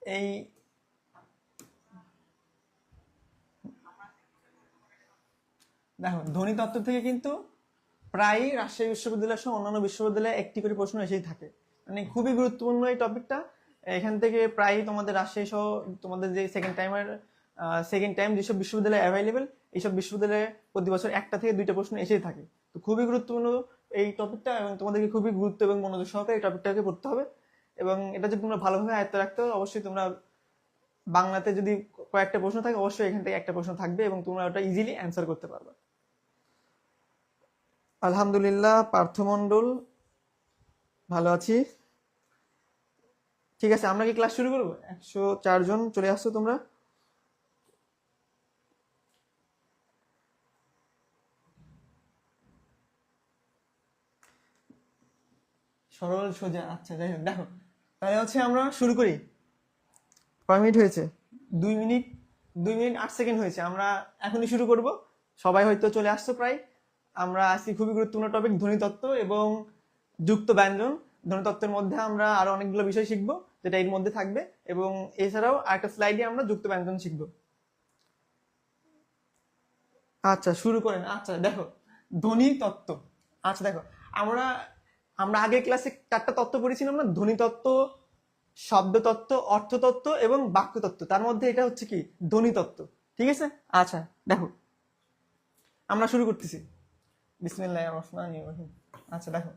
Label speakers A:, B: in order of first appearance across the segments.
A: এই দেখো ধ্বনিতত্ত্ব থেকে কিন্তু প্রায় রাজশাহী বিশ্ববিদ্যালয় সহ অন্যান্য বিশ্ববিদ্যালয়ে একটি করে প্রশ্ন এসেই থাকে, মানে খুবই গুরুত্বপূর্ণ এই টপিকটা। এখান থেকে প্রায় তোমাদের রাজশাহী সহ তোমাদের যে সেকেন্ড টাইম যেসব বিশ্ববিদ্যালয় অ্যাভেলেবেল, এইসব বিশ্ববিদ্যালয়ে প্রতি বছর একটা থেকে দুইটা প্রশ্ন এসেই থাকে। তো খুবই গুরুত্বপূর্ণ এই টপিকটা, এবং তোমাদেরকে খুবই গুরুত্ব এবং মনোযোগ সহকারে এই টপিকটাকে পড়তে হবে। এবং এটা যদি তোমরা ভালোভাবে আয়ত্ত রাখতে হবে, অবশ্যই তোমরা বাংলাতে যদি কয়েকটা প্রশ্ন থাকে অবশ্যই এখান থেকে একটা প্রশ্ন থাকবে এবং তোমরা ওটা ইজিলি অ্যান্সার করতে পারবে। আলহামদুলিল্লাহ, পার্থমণ্ডল ভালো আছি। ঠিক আছে, আমরা কি ক্লাস শুরু করবো? 104 জন চলে আসছো তোমরা। সরল সোজা, আচ্ছা যাই হোক, দেখো তাহলে হচ্ছে আমরা শুরু করি। কয় মিনিট হয়েছে? 2 মিনিট 8 সেকেন্ড হয়েছে। আমরা এখনই শুরু করব। সবাই হয়তো চলে আসছো প্রায়। আমরা আজকে খুবই গুরুত্বপূর্ণ টপিক ধ্বনিতত্ত্ব এবং যুক্ত ব্যঞ্জন। ধ্বনিতত্ত্বের মধ্যে আমরা আরো অনেকগুলো বিষয় শিখবো যেটা এর মধ্যে থাকবে, এবং এছাড়াও আরেকটা স্লাইডে আমরা যুক্ত ব্যঞ্জন শিখবো। আচ্ছা শুরু করেন। আচ্ছা দেখো ধ্বনিতত্ত্ব, আচ্ছা দেখো আমরা আমরা আগের ক্লাসে 4টা তত্ত্ব পড়েছিলাম না, ধ্বনিতত্ত্ব, শব্দতত্ত্ব, অর্থতত্ত্ব এবং বাক্যতত্ত্ব। তার মধ্যে এটা হচ্ছে কি ধ্বনিতত্ত্ব, ঠিক আছে? আচ্ছা দেখো আমরা শুরু করতেছি। বিসমিল্লাহির রহমানির রহিম। আচ্ছা দেখো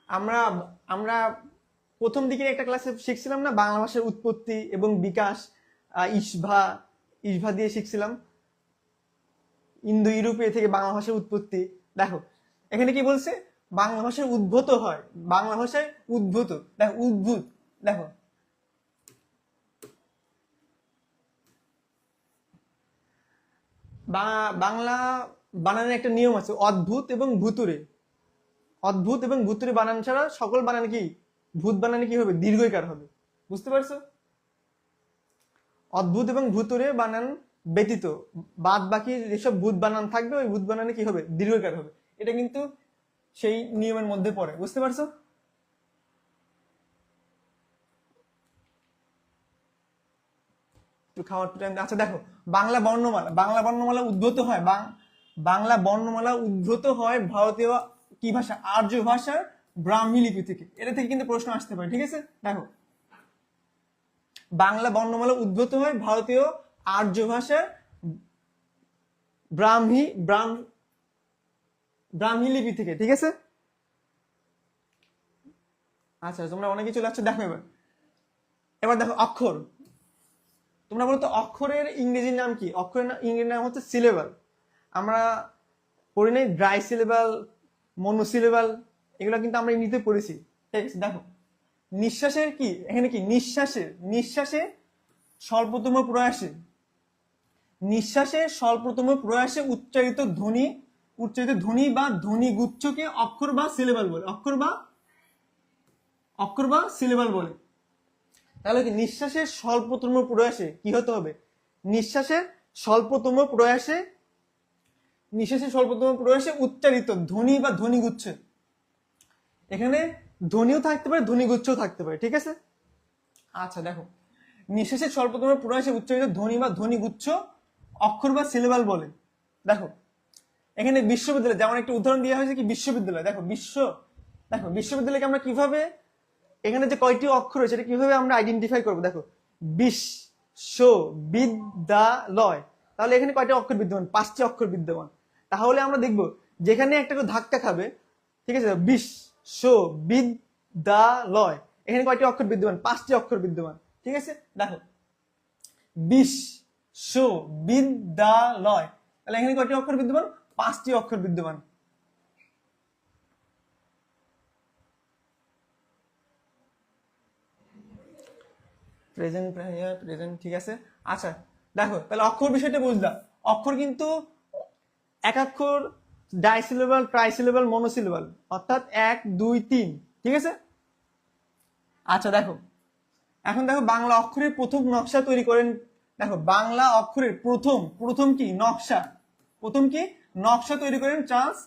A: আমরা আমরা প্রথম দিকের একটা ক্লাসে শিখছিলাম না বাংলা ভাষার উৎপত্তি এবং বিকাশ, ইসভা ইসভা দিয়ে শিখছিলাম, ইন্দো ইউরোপীয় থেকে বাংলা ভাষার উৎপত্তি। দেখো এখানে কি বলছে, বাংলা ভাষার উদ্ভূত হয়, বাংলা ভাষায় উদ্ভূত, দেখো উদ্ভূত, দেখো বাংলা বানানের একটা নিয়ম আছে, অদ্ভুত এবং ভুতুরে। অদ্ভুত এবং ভুতুরে বানান ছাড়া সকল বানান কি ভূত বানানে কি হবে, দীর্ঘইকার হবে। বুঝতে পারছো? অদ্ভুত এবং ভুতুরে বানান ব্যতীত বাদ বাকি যেসব ভূত বানান থাকবে ওই ভূত বানানে কি হবে, দীর্ঘইকার হবে। এটা কিন্তু সেই নিয়মের মধ্যে পড়ে। বুঝতে পারছো? একটু খাওয়ার টাইম। আচ্ছা দেখো বাংলা বর্ণমালা উদ্ভূত হয়, বাংলা বর্ণমালা উদ্ভূত হয় ভারতীয় কি ভাষা, আর্য ভাষার ব্রাহ্মী লিপি থেকে। এটা থেকে কিন্তু প্রশ্ন আসতে পারে, ঠিক আছে? দেখো বাংলা বর্ণমালা উদ্ভূত হয় ভারতীয় আর্য ভাষার ব্রাহ্মী লিপি থেকে, ঠিক আছে? আচ্ছা তোমরা অনেকে চলে আসছো। দেখো এবার এবার দেখো অক্ষর। তোমরা বলো তো অক্ষরের ইংরেজির নাম কি? অক্ষরের ইংরেজি নাম হচ্ছে সিলেবাল। আমরা পড়ি নাই ড্রাই সিলেবাল, মনোসিলেবাল, এগুলো কিন্তু আমরা ইংরেজিতে পড়েছি, ঠিক আছে? দেখো নিঃশ্বাসের কি এখানে কি নিঃশ্বাসে স্বল্পতম প্রয়াসে, স্বল্পতম প্রয়াসে উচ্চারিত ধ্বনি বা ধ্বনি গুচ্ছকে অক্ষর বা সিলেবাল বলে। অক্ষর বা সিলেবাল বলে। তাহলে কি নিঃশ্বাসের স্বল্পতম প্রয়াসে কি হতে হবে, নিঃশ্বাসের স্বল্পতম প্রয়াসে উচ্চারিত ধ্বনি বা ধ্বনিগুচ্ছ। এখানে ধ্বনিও থাকতে পারে, ধ্বনিগুচ্ছও থাকতে পারে, ঠিক আছে? আচ্ছা দেখো নিঃশ্বাসের স্বল্পতম প্রয়াসে উচ্চারিত ধ্বনি বা ধ্বনিগুচ্ছ অক্ষর বা সিলেবাল বলে। দেখো এখানে বিশ্ববিদ্যালয়, যেমন একটা উদাহরণ দেওয়া হয়েছে কি বিশ্ববিদ্যালয়। দেখো বিশ্ববিদ্যালয়কে আমরা কিভাবে, এখানে যে কয়টি অক্ষর রয়েছে এটা কিভাবে আমরা আইডেন্টিফাই করবো? দেখো বিশ্ববিদ্যালয়, তাহলে এখানে কয়টা অক্ষর বিদ্যমান? 5টি অক্ষর বিদ্যমান। তাহলে আমরা দেখব যেখানে একটা করে ধাক্কা খাবে, ঠিক আছে, বিশ্ববিদ্যালয়, এখানে কয়টি অক্ষর বিদ্যমান? 5টি অক্ষর বিদ্যমান, ঠিক আছে? দেখো বিশ্ববিদ্যালয়, তাহলে এখানে কয়টি অক্ষর বিদ্যমান? 5টি অক্ষর বিদ্যমান। প্রেজেন্ট, ঠিক আছে। আচ্ছা দেখো তাহলে অক্ষর বিষয়টা বুঝলাম। অক্ষর কিন্তু একাক্ষর, ডাইসিলেবল, ট্রাইসিলেবল, মনোসিলেবল, অর্থাৎ 1 2 3, ঠিক আছে? আচ্ছা দেখো এখন দেখো বাংলা অক্ষরের প্রথম নকশা তৈরি করেন। দেখো বাংলা অক্ষরের প্রথম কি নকশা তৈরি করেন চার্লস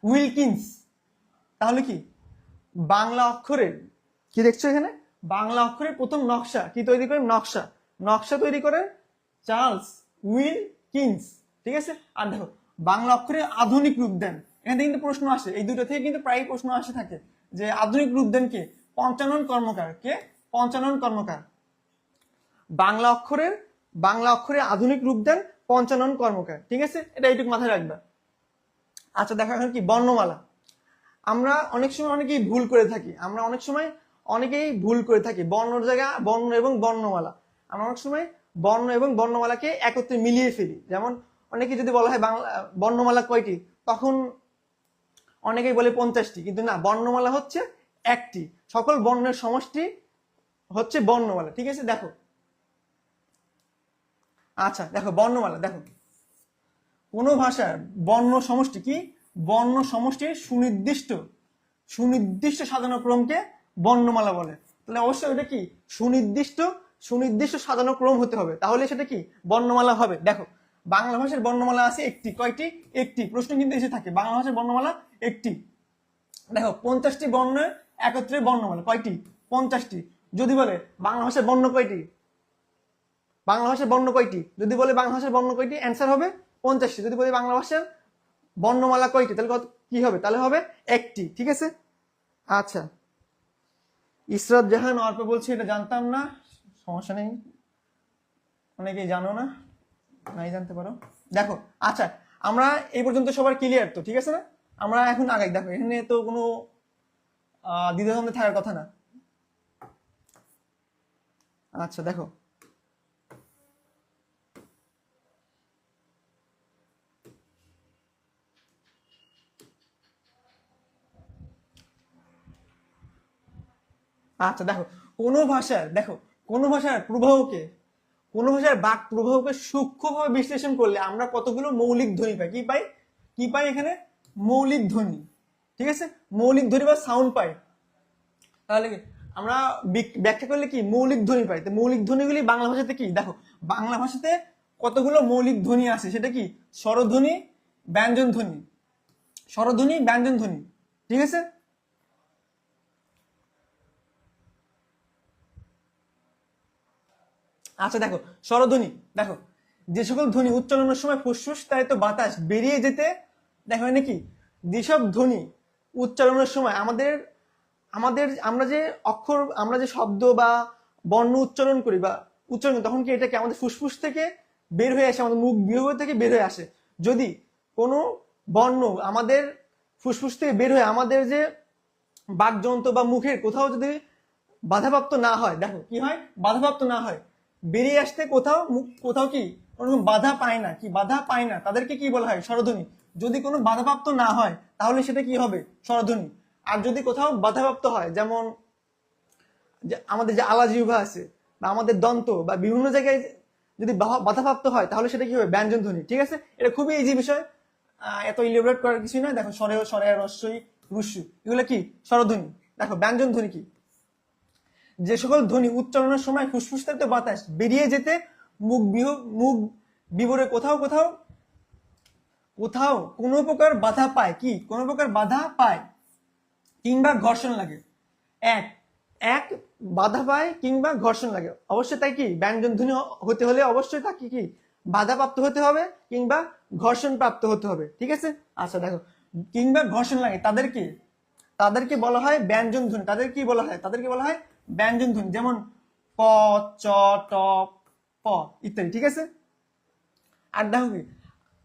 A: উইলকিন্স। তাহলে কি বাংলা অক্ষরের কি দেখছো এখানে, বাংলা অক্ষরের প্রথম নকশা কি তৈরি করেন, নকশা তৈরি করেন চার্লস উইলকিন্স। ঠিক আছে, আর দেখো বাংলা অক্ষরের আধুনিক রূপ দেন, এখান থেকে কিন্তু প্রশ্ন আসে, এই দুটো থেকে কিন্তু প্রায় প্রশ্ন আসে থাকে যে আধুনিক রূপ দেন কে, পঞ্চানন কর্মকার। কে? পঞ্চানন কর্মকার। বাংলা অক্ষরে আধুনিক রূপ দেন পঞ্চানন কর্মকার। ঠিক আছে, এটা এইটুকু মাথায় রাখবা। আচ্ছা দেখো এখন কি বর্ণমালা। আমরা অনেক সময় অনেকেই ভুল করে থাকি, বর্ণর জায়গা বর্ণ এবং বর্ণমালা। আমরা অনেক সময় বর্ণ এবং বর্ণমালাকে একত্রে মিলিয়ে ফেলি। যেমন অনেকে যদি বলা হয় বাংলা বর্ণমালা কয়টি, তখন অনেকেই বলে 50টি, কিন্তু না, বর্ণমালা হচ্ছে একটি, সকল বর্ণের সমষ্টি হচ্ছে বর্ণমালা। ঠিক আছে, দেখো আচ্ছা দেখো বর্ণমালা, দেখো কোন ভাষার বর্ণ সমষ্টি কি, বর্ণ সমষ্টির সুনির্দিষ্ট সাজানো ক্রমকে বর্ণমালা বলে। তাহলে অবশ্যই এটা কি সুনির্দিষ্ট সাজানো ক্রম হতে হবে, তাহলে সেটা কি বর্ণমালা হবে। দেখো বাংলা ভাষার বর্ণমালা আছে একটি, কয়টি? একটি। প্রশ্ন কিন্তু এসে থাকে বাংলা ভাষার বর্ণমালা একটি। দেখো 50টি বর্ণের একত্রে বর্ণমালা কয়টি? 50টি। যদি বলে বাংলা ভাষার বর্ণ কয়টি, যদি বলে বাংলা ভাষার বর্ণ কয়টি, অ্যান্সার হবে 50টি। যদি বলি বাংলা ভাষার বর্ণমালা কয়টি, তাহলে কি হবে? তাহলে হবে একটি। ঠিক আছে, আচ্ছা ইসরাত জাহান অর্প বলছে এটা জানতাম না, সমস্যা নেই, অনেকেই জানো না, নাই জানতে পারো। দেখো আচ্ছা আমরা এই পর্যন্ত সবার ক্লিয়ার তো? ঠিক আছে না, আমরা এখন আগাই। দেখো এখানে তো কোনো দ্বিধাদ্বন্দ্বে থাকার কথা না। আচ্ছা দেখো আচ্ছা দেখো কোনো ভাষার বাক প্রবাহকে সূক্ষ্মভাবে বিশ্লেষণ করলে আমরা কতগুলো মৌলিক ধ্বনি পাই। কি পাই এখানে? মৌলিক ধ্বনি। ঠিক আছে, মৌলিক ধ্বনি বা সাউন্ড পাই। তাহলে আমরা ব্যাখ্যা করলে কি মৌলিক ধ্বনি পাই। তো মৌলিক ধ্বনিগুলি বাংলা ভাষাতে কি, দেখো বাংলা ভাষাতে কতগুলো মৌলিক ধ্বনি আছে, সেটা কি স্বরধ্বনি, ব্যঞ্জন ধ্বনি, ঠিক আছে। আচ্ছা দেখো স্বরধ্বনি, দেখো যে সকল ধ্বনি উচ্চারণের সময় ফুসফুস তাই তো বাতাস বেরিয়ে যেতে, দেখো নাকি যেসব ধ্বনি উচ্চারণের সময় আমরা যে শব্দ বা বর্ণ উচ্চারণ করি তখন কি এটা কি আমাদের ফুসফুস থেকে বের হয়ে আসে, আমাদের মুখ বিহব থেকে বের হয়ে আসে। যদি কোনো বর্ণ আমাদের ফুসফুস থেকে বের হয়ে আমাদের যে বাকযন্ত্র বা মুখের কোথাও যদি বাধাপ্রাপ্ত না হয়, দেখো কি হয়, বাধাপ্রাপ্ত না হয়, বেরিয়ে আসতে কোথাও কি কোনো বাধা পায় না, তাদেরকে কি বলা হয়? স্বরধ্বনি। যদি কোনো বাধাপ্রাপ্ত না হয় তাহলে সেটা কি হবে? স্বরধ্বনি। আর যদি কোথাও বাধাপ্রাপ্ত হয়, যেমন আমাদের যে আলা জিহ্বা আছে বা আমাদের দন্ত বা বিভিন্ন জায়গায় যদি বাধাপ্রাপ্ত হয় তাহলে সেটা কি হবে? ব্যঞ্জন ধ্বনি। ঠিক আছে, এটা খুবই ইজি বিষয়, এত ইলিবরেট করার কিছুই নয়। দেখো স্বরে রস্যই রুস্যু এগুলো কি স্বরধ্বনি। দেখো ব্যঞ্জন ধ্বনি কি, যে সকল ধ্বনি উচ্চারণের সময় ফুসফুস থেকে বাতাস বেরিয়ে যেতে মুখ বিবরে কোথাও কোনো প্রকার বাধা পায়, কিংবা ঘর্ষণ লাগে। এক বাধা পায় কিংবা ঘর্ষণ লাগে, অবশ্যই তাই কি ব্যঞ্জন ধ্বনি হতে হলে অবশ্যই তাকে কি বাধাপ্রাপ্ত হতে হবে কিংবা ঘর্ষণ প্রাপ্ত হতে হবে। ঠিক আছে, আচ্ছা দেখো কিংবা ঘর্ষণ লাগে তাদেরকে বলা হয় ব্যঞ্জন ধ্বনি। তাদেরকে বলা হয় ব্যঞ্জন ধ্বনি, যেমন ক, চ, ট, প ইত্যাদি। ঠিক আছে, আর দেখো কি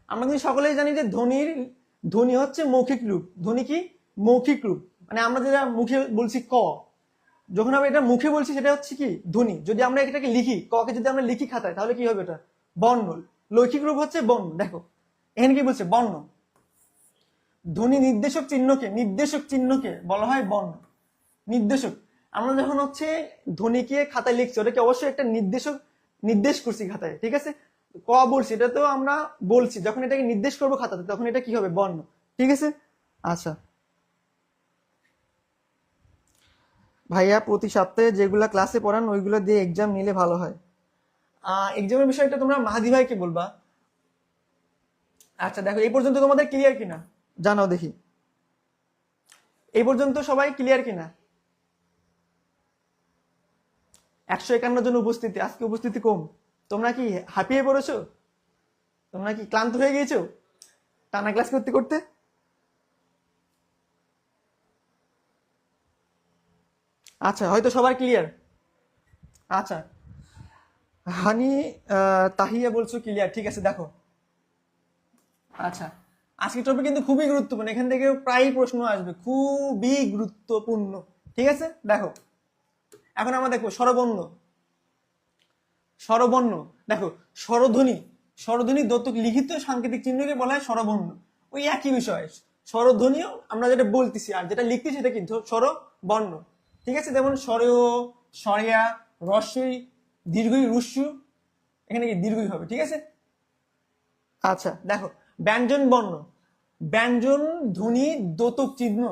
A: আমরা কিন্তু সকলেই জানি যে ধ্বনি হচ্ছে মৌখিক রূপ। ধ্বনি কি মৌখিক রূপ, মানে আমরা যেটা মুখে বলছি ক, যখন আমরা এটা মুখে বলছি সেটা হচ্ছে কি ধ্বনি। যদি আমরা এটাকে লিখি, ককে যদি আমরা লিখি খাতায়, তাহলে কি হবে? এটা বর্ণ। লৈখিক রূপ হচ্ছে বর্ণ। দেখো এখানে কি বলছে? বর্ণ। ধ্বনি নির্দেশক চিহ্নকে বলা হয় বর্ণ। নির্দেশক, আমরা যখন হচ্ছে ধ্বনিকে খাতায় লিখছি, ওটাকে অবশ্যই একটা নির্দেশ করছি খাতায়। ঠিক আছে, ক বলছি, এটা তো আমরা বলছি, যখন এটাকে নির্দেশ করবো খাতাতে তখন এটা কি হবে? বর্ণ। ঠিক আছে, আচ্ছা ভাইয়া প্রতি সপ্তাহে যেগুলা ক্লাসে পড়ান ওইগুলো দিয়ে এক্সাম নিলে ভালো হয়। এক্সামের বিষয়টা তোমরা মাহাদি ভাইকে বলবা। আচ্ছা দেখো এই পর্যন্ত তোমাদের ক্লিয়ার কিনা জানাও দেখি। এই পর্যন্ত সবাই ক্লিয়ার কিনা? 151 জন উপস্থিতি, আজকে উপস্থিতি কম। তোমরা কি হাঁপিয়ে পড়েছো? তোমরা কি ক্লান্ত হয়ে গিয়েছো টানা ক্লাস করতে করতে? আচ্ছা, হয়তো সবার ক্লিয়ার। আচ্ছা, হানি তাহিয়া বলছো ক্লিয়ার, ঠিক আছে। দেখো, আচ্ছা, আজকের টপিক কিন্তু খুবই গুরুত্বপূর্ণ, এখান থেকে প্রায় প্রশ্ন আসবে, খুবই গুরুত্বপূর্ণ, ঠিক আছে। দেখো, এখন আমরা দেখবো স্বরবর্ণ। স্বরবর্ণ, দেখো, স্বরধ্বনি, স্বরধ্বনি দ্যোতক লিখিত সাংকেতিক চিহ্নকে বলা হয় স্বরবর্ণ। ওই একই বিষয়, স্বরধ্বনিও আমরা যেটা বলতেছি আর যেটা লিখতেছি সেটা কিন্তু স্বরবর্ণ, ঠিক আছে। যেমন স্বরেয়, স্বরেয়া, রস্যই, দীর্ঘই, রুস্যু, এখানে কি দীর্ঘই হবে, ঠিক আছে। আচ্ছা, দেখো, ব্যঞ্জন বর্ণ, ব্যঞ্জন ধ্বনি দ্যোতক চিহ্ন,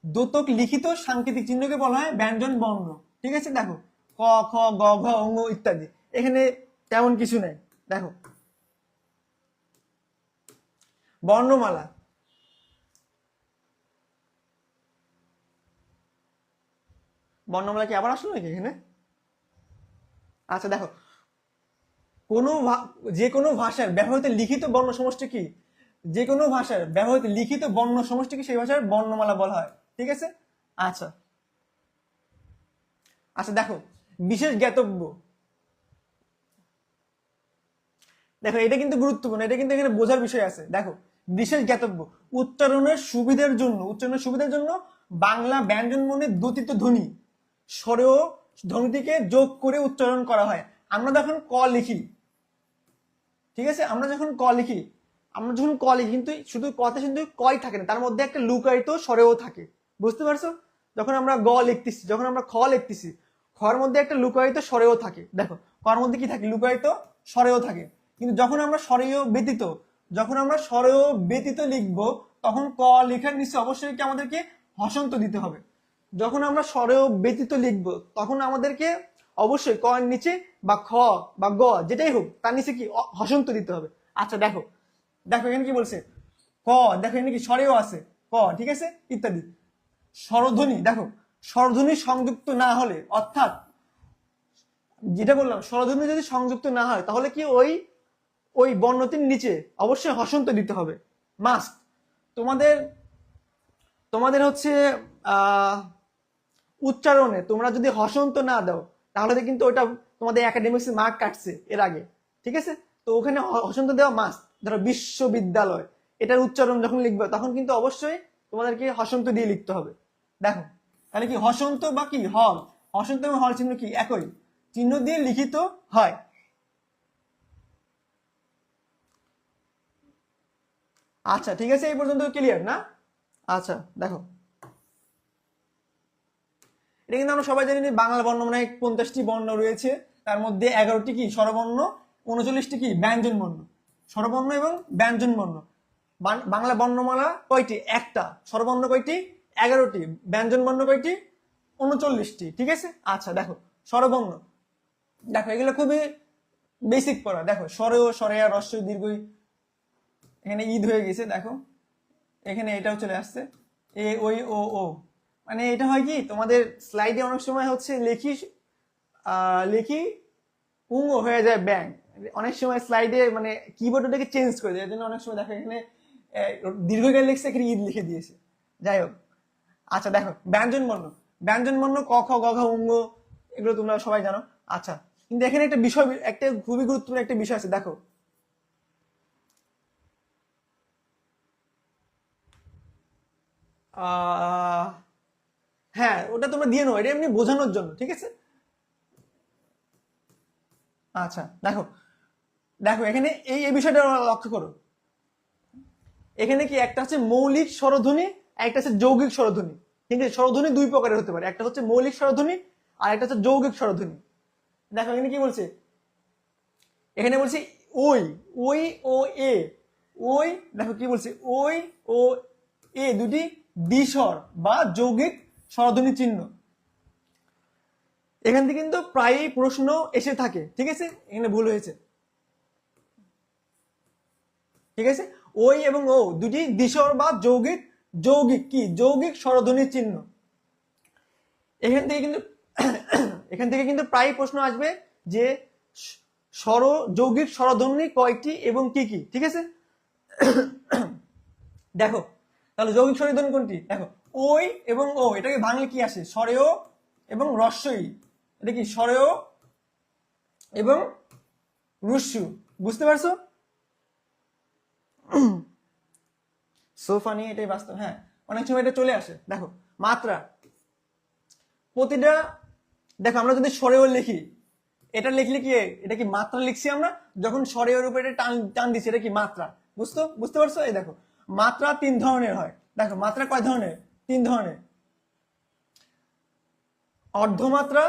A: দ্যোতক লিখিত সাংকেতিক চিহ্নকে বলা হয় ব্যঞ্জন বর্ণ, ঠিক আছে। দেখো, ক, খ, গ, ঘ, ঙ ইত্যাদি, এখানে তেমন কিছু নেই। দেখো, বর্ণমালা, বর্ণমালা কি আবার আসলো নাকি এখানে? আচ্ছা, দেখো, যে কোনো ভাষার ব্যবহৃত লিখিত বর্ণ সমষ্টি কি? যে কোনো ভাষার ব্যবহৃত লিখিত বর্ণ সমষ্টি কি সেই ভাষার বর্ণমালা বলা হয়, ঠিক আছে। আচ্ছা, আচ্ছা, দেখো, বিশেষ জ্ঞাতব্য, দেখো এটা কিন্তু গুরুত্বপূর্ণ, এটা কিন্তু এখানে বোঝার বিষয় আছে। দেখো, বিশেষ জ্ঞাতব্য, উচ্চারণের সুবিধার জন্য, উচ্চারণের সুবিধার জন্য বাংলা ব্যঞ্জন বর্ণের দ্যোতিত ধ্বনি স্বরেও ধ্বনিটিকে যোগ করে উচ্চারণ করা হয়। আমরা যখন ক লিখি, ঠিক আছে, আমরা যখন ক লিখি, কিন্তু শুধু কতে শুধু কই থাকে না, তার মধ্যে একটা লুকায়িত স্বরেও থাকে, বুঝতে পারছো? যখন আমরা গ লিখতেছি, যখন আমরা খ লিখতেছি, খর মধ্যে একটা লুকায়িত স্বরেও থাকে। দেখো, কর মধ্যে কি থাকে? লুকায়িত স্বরেও থাকে। কিন্তু যখন আমরা স্বরেও ব্যতীত, যখন আমরা স্বরেও ব্যতীত লিখবো, তখন ক লেখার নিচে অবশ্যই কি আমাদেরকে হসন্ত দিতে হবে। যখন আমরা স্বরেও ব্যতীত লিখবো, তখন আমাদেরকে অবশ্যই ক এর নিচে বা খ বা গ যেটাই হোক তার নিচে কি হসন্ত দিতে হবে। আচ্ছা, দেখো, দেখো এখানে কি বলছে, ক, দেখো এখানে কি স্বরেও আছে, ক, ঠিক আছে, ইত্যাদি। স্বরধ্বনি, দেখো, স্বরধ্বনি সংযুক্ত না হলে, অর্থাৎ যেটা বললাম, স্বরধ্বনি যদি সংযুক্ত না হয় তাহলে কি ওই ওই বর্ণটির নিচে অবশ্যই হসন্ত দিতে হবে, মাস্ট। তোমাদের তোমাদের হচ্ছে উচ্চারণে তোমরা যদি হসন্ত না দাও তাহলে কিন্তু ওটা তোমাদের একাডেমিক্স মার্ক কাটছে এর আগে, ঠিক আছে। তো ওখানে হসন্ত দেওয়া মাস্ট। ধরো বিশ্ববিদ্যালয়, এটার উচ্চারণ যখন লিখবে তখন কিন্তু অবশ্যই তোমাদেরকে হসন্ত দিয়ে লিখতে হবে। দেখো, তাহলে কি হসন্ত বা কি হল, হসন্ত এবং হল চিহ্ন কি একই চিহ্ন দিয়ে লিখিত হয়। আচ্ছা, ঠিক আছে, এই পর্যন্ত ক্লিয়ার না? আচ্ছা, দেখো, এটা কিন্তু আমরা সবাই জানি বাংলা বর্ণমালায় 50টি বর্ণ রয়েছে, তার মধ্যে 11টি কি স্বরবর্ণ, 39টি কি ব্যঞ্জন বর্ণ। স্বরবর্ণ এবং ব্যঞ্জন বর্ণ। বাংলা বর্ণমালা কয়টি? একটা। স্বরবর্ণ কয়টি? 11টি। ব্যঞ্জন বর্ণ কয়টি? 39টি, ঠিক আছে। আচ্ছা, দেখো, স্বরবর্ণ, দেখো এগুলো খুবই বেসিক পড়া। দেখো, স্বরেও, স্বরেয়া, রস্য, দীর্ঘই, এখানে ঈদ হয়ে গেছে, দেখো এখানে এটাও চলে আসছে, এ, ওই, ও, ও। মানে এটা হয় কি, তোমাদের স্লাইডে অনেক সময় হচ্ছে লিখি লিখি উঙ্গ হয়ে যায় ব্যাং, অনেক সময় স্লাইডে মানে কিবোর্ড ওটাকে চেঞ্জ করে দেয়, এর জন্য অনেক সময় দেখো এখানে দীর্ঘকাল লিখছে, এখানে ঈদ লিখে দিয়েছে, যাই হোক। আচ্ছা, দেখো, ব্যঞ্জন বর্ণ, ব্যঞ্জন বর্ণ ক, খ, গ, ঘ, উঙ্গ, এগুলো তোমরা সবাই জানো। আচ্ছা, কিন্তু এখানে একটা বিষয়, একটা খুবই গুরুত্বপূর্ণ একটা বিষয় আছে, দেখো, হ্যাঁ, ওটা তোমরা দিয়ে নাও, এটা এমনি বোঝানোর জন্য, ঠিক আছে। আচ্ছা, দেখো, দেখো এখানে এই এই বিষয়টা লক্ষ্য করো, এখানে কি একটা হচ্ছে মৌলিক স্বরধ্বনি, একটা হচ্ছে যৌগিক স্বরধ্বনি, ঠিক আছে। স্বরধ্বনি দুই প্রকারের হতে পারে, একটা হচ্ছে মৌলিক স্বরধ্বনি আর একটা হচ্ছে যৌগিক স্বরধ্বনি। দেখো এখানে কি বলছে, এখানে বলছে ওই, ওই ও এ, ওই, দেখো কি বলছে, ওই ও এ দুটি দ্বিস্বর বা যৌগিক স্বরধ্বনি চিহ্ন। এখান থেকে কিন্তু প্রায়ই প্রশ্ন এসে থাকে, ঠিক আছে, এখানে ভুল হয়েছে, ঠিক আছে। ওই এবং ও দুটি দ্বিস্বর বা যৌগিক যৌগিক কি, যৌগিক স্বরধ্বনির চিহ্ন। এখান থেকে কিন্তু প্রায় প্রশ্ন আসবে যে যৌগিক স্বরধ্বনি কয়টি এবং কি কি, ঠিক আছে। দেখো তাহলে যৌগিক স্বরধ্বনি কোনটি, দেখো ওই এবং ও, এটাকে ভাঙলে কি আসে, স্বরেয় এবং রস্যই, এটা কি স্বরেয় এবং রুস্যু, বুঝতে পারছো? সোফানি, এটাই বাস্তব। হ্যাঁ, অনেক সময় এটা চলে আসে। দেখো মাত্রা, প্রতিটা, দেখো আমরা যদি স্বরেয় লিখি, এটা লিখলে কি, এটা কি মাত্রা লিখছি আমরা, যখন স্বরের উপরে এটা টান দিচ্ছি, এটা কি মাত্রা, বুঝতে পারছো? এই দেখো মাত্রা 3 ধরনের হয়। দেখো মাত্রা কয় ধরনের, 3 ধরনের, অর্ধমাত্রা,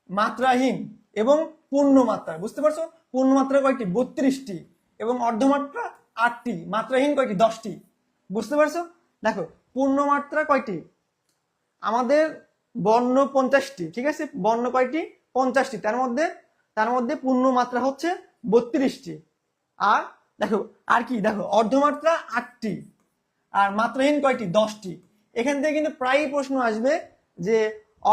A: মাত্রাহীন এবং পূর্ণ মাত্রা, বুঝতে পারছো? পূর্ণ মাত্রা কয়টি, 32টি, এবং অর্ধমাত্রা 8টি, মাত্রাহীন কয়টি, 10টি, বুঝতে পারছো? দেখো পূর্ণ মাত্রা কয়টি, আমাদের বর্ণ 50টি, ঠিক আছে, বর্ণ কয়টি, 50টি, তার মধ্যে পূর্ণ মাত্রা হচ্ছে 32টি। আর দেখো আর কি, দেখো অর্ধমাত্রা 8টি, আর মাত্রাহীন কয়টি, 10টি। এখান থেকে কিন্তু প্রায়ই প্রশ্ন আসবে যে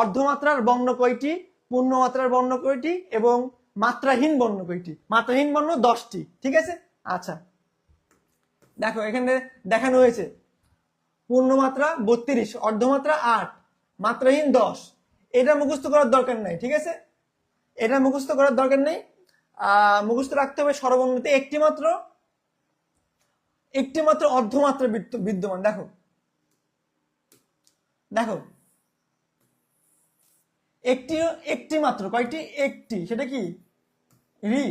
A: অর্ধমাত্রার বর্ণ কয়টি, পূর্ণ মাত্রার বর্ণ কয়টি এবং মাত্রাহীন বর্ণ কয়টি। মাত্রাহীন বর্ণ 10টি, ঠিক আছে। আচ্ছা দেখো এখানে দেখানো হয়েছে পূর্ণমাত্রা 32, অর্ধমাত্রা 8, মাত্রাহীন 10। এটা মুখস্থ করার দরকার নাই, ঠিক আছে, এটা মুখস্থ করার দরকার নেই। মুখস্থ রাখতে হবে স্বরবর্ণতে একটি মাত্র অর্ধমাত্রা বিদ্যমান। দেখো দেখো একটি মাত্র, কয়টি, একটি, সেটা কি রি,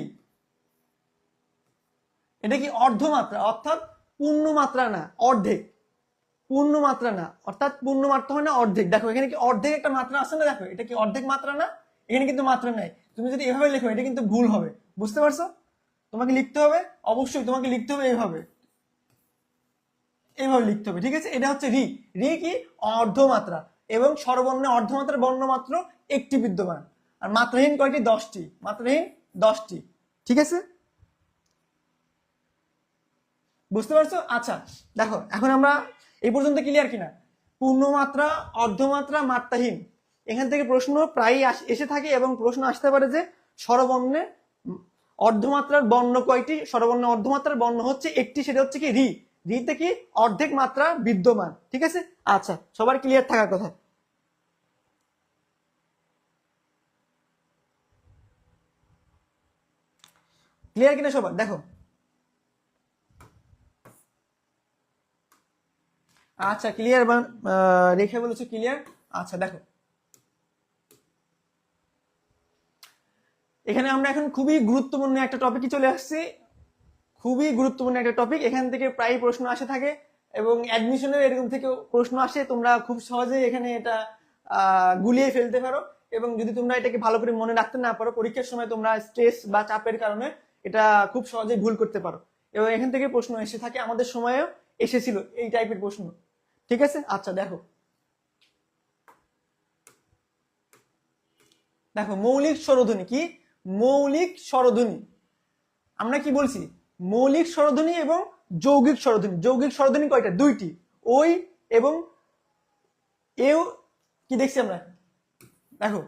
A: এটা কি অর্ধমাত্রা, অর্থাৎ পূর্ণ মাত্রা না, অর্ধেক, পূর্ণ মাত্রা না, অর্থাৎ পূর্ণ মাত্রা হয় না, অর্ধেক। দেখো এখানে কি অর্ধেক একটা মাত্রা আছে না, দেখো এটা কি অর্ধেক মাত্রা না, এখানে কিন্তু মাত্রা নাই। তুমি যদি এভাবে লেখো এটা কিন্তু ভুল হবে, বুঝতে পারছো? তোমাকে লিখতে হবে, অবশ্যই তোমাকে লিখতে হবে এইভাবে লিখতে হবে, ঠিক আছে। এটা হচ্ছে রি, রি কি অর্ধমাত্রা, এবং স্বরবর্ণে অর্ধমাত্রার বর্ণ মাত্র একটি বিদ্যমান, আর মাত্রাহীন কয়টি, 10টি, মাত্রাহীন 10টি, ঠিক আছে, বুঝতে পারছো? আচ্ছা দেখো এখন আমরা এই পর্যন্ত ক্লিয়ার কিনা, পূর্ণমাত্রা, অর্ধমাত্রা, মাত্রাহীন, এখান থেকে প্রশ্ন প্রায়ই এসে থাকে, এবং প্রশ্ন আসতে পারে যে স্বরবর্ণে অর্ধমাত্রার বর্ণ কয়টি, স্বরবর্ণে অর্ধমাত্রার বর্ণ হচ্ছে একটি, সেটা হচ্ছে কি রি, রিতে কি অর্ধেক মাত্রা বিদ্যমান, ঠিক আছে। আচ্ছা সবার ক্লিয়ার থাকার কথা। ক্লিয়ার কিনা সবার? দেখো আচ্ছা ক্লিয়ার, রেখে বলেছো ক্লিয়ার। আচ্ছা দেখো এখানে আমরা এখন খুবই গুরুত্বপূর্ণ একটা টপিকে চলে আসছি, খুবই গুরুত্বপূর্ণ একটা টপিক। এখান থেকে প্রায় প্রশ্ন আসে থাকে, এবং অ্যাডমিশনের এরকম থেকে প্রশ্ন আসে, তোমরা খুব সহজে এখানে এটা গুলিয়ে ফেলতে পারো, এবং যদি তোমরা এটাকে ভালো করে মনে রাখতে না পারো, পরীক্ষার সময় তোমরা স্ট্রেস বা চাপের কারণে এটা খুব সহজে ভুল করতে পারো, এবং এখান থেকে প্রশ্ন এসে থাকে, আমাদের সময়েও এসেছিল এই টাইপের প্রশ্ন, ঠিক আছে। আচ্ছা দেখো দেখো মৌলিক স্বরধ্বনি কি, মৌলিক স্বরধ্বনি, আমরা কি বলছি, মৌলিক স্বরধ্বনি এবং যৌগিক স্বরধ্বনি। যৌগিক স্বরধ্বনি কয়টা, 2টি, ওই এবং এও, কি দেখছি আমরা, দেখো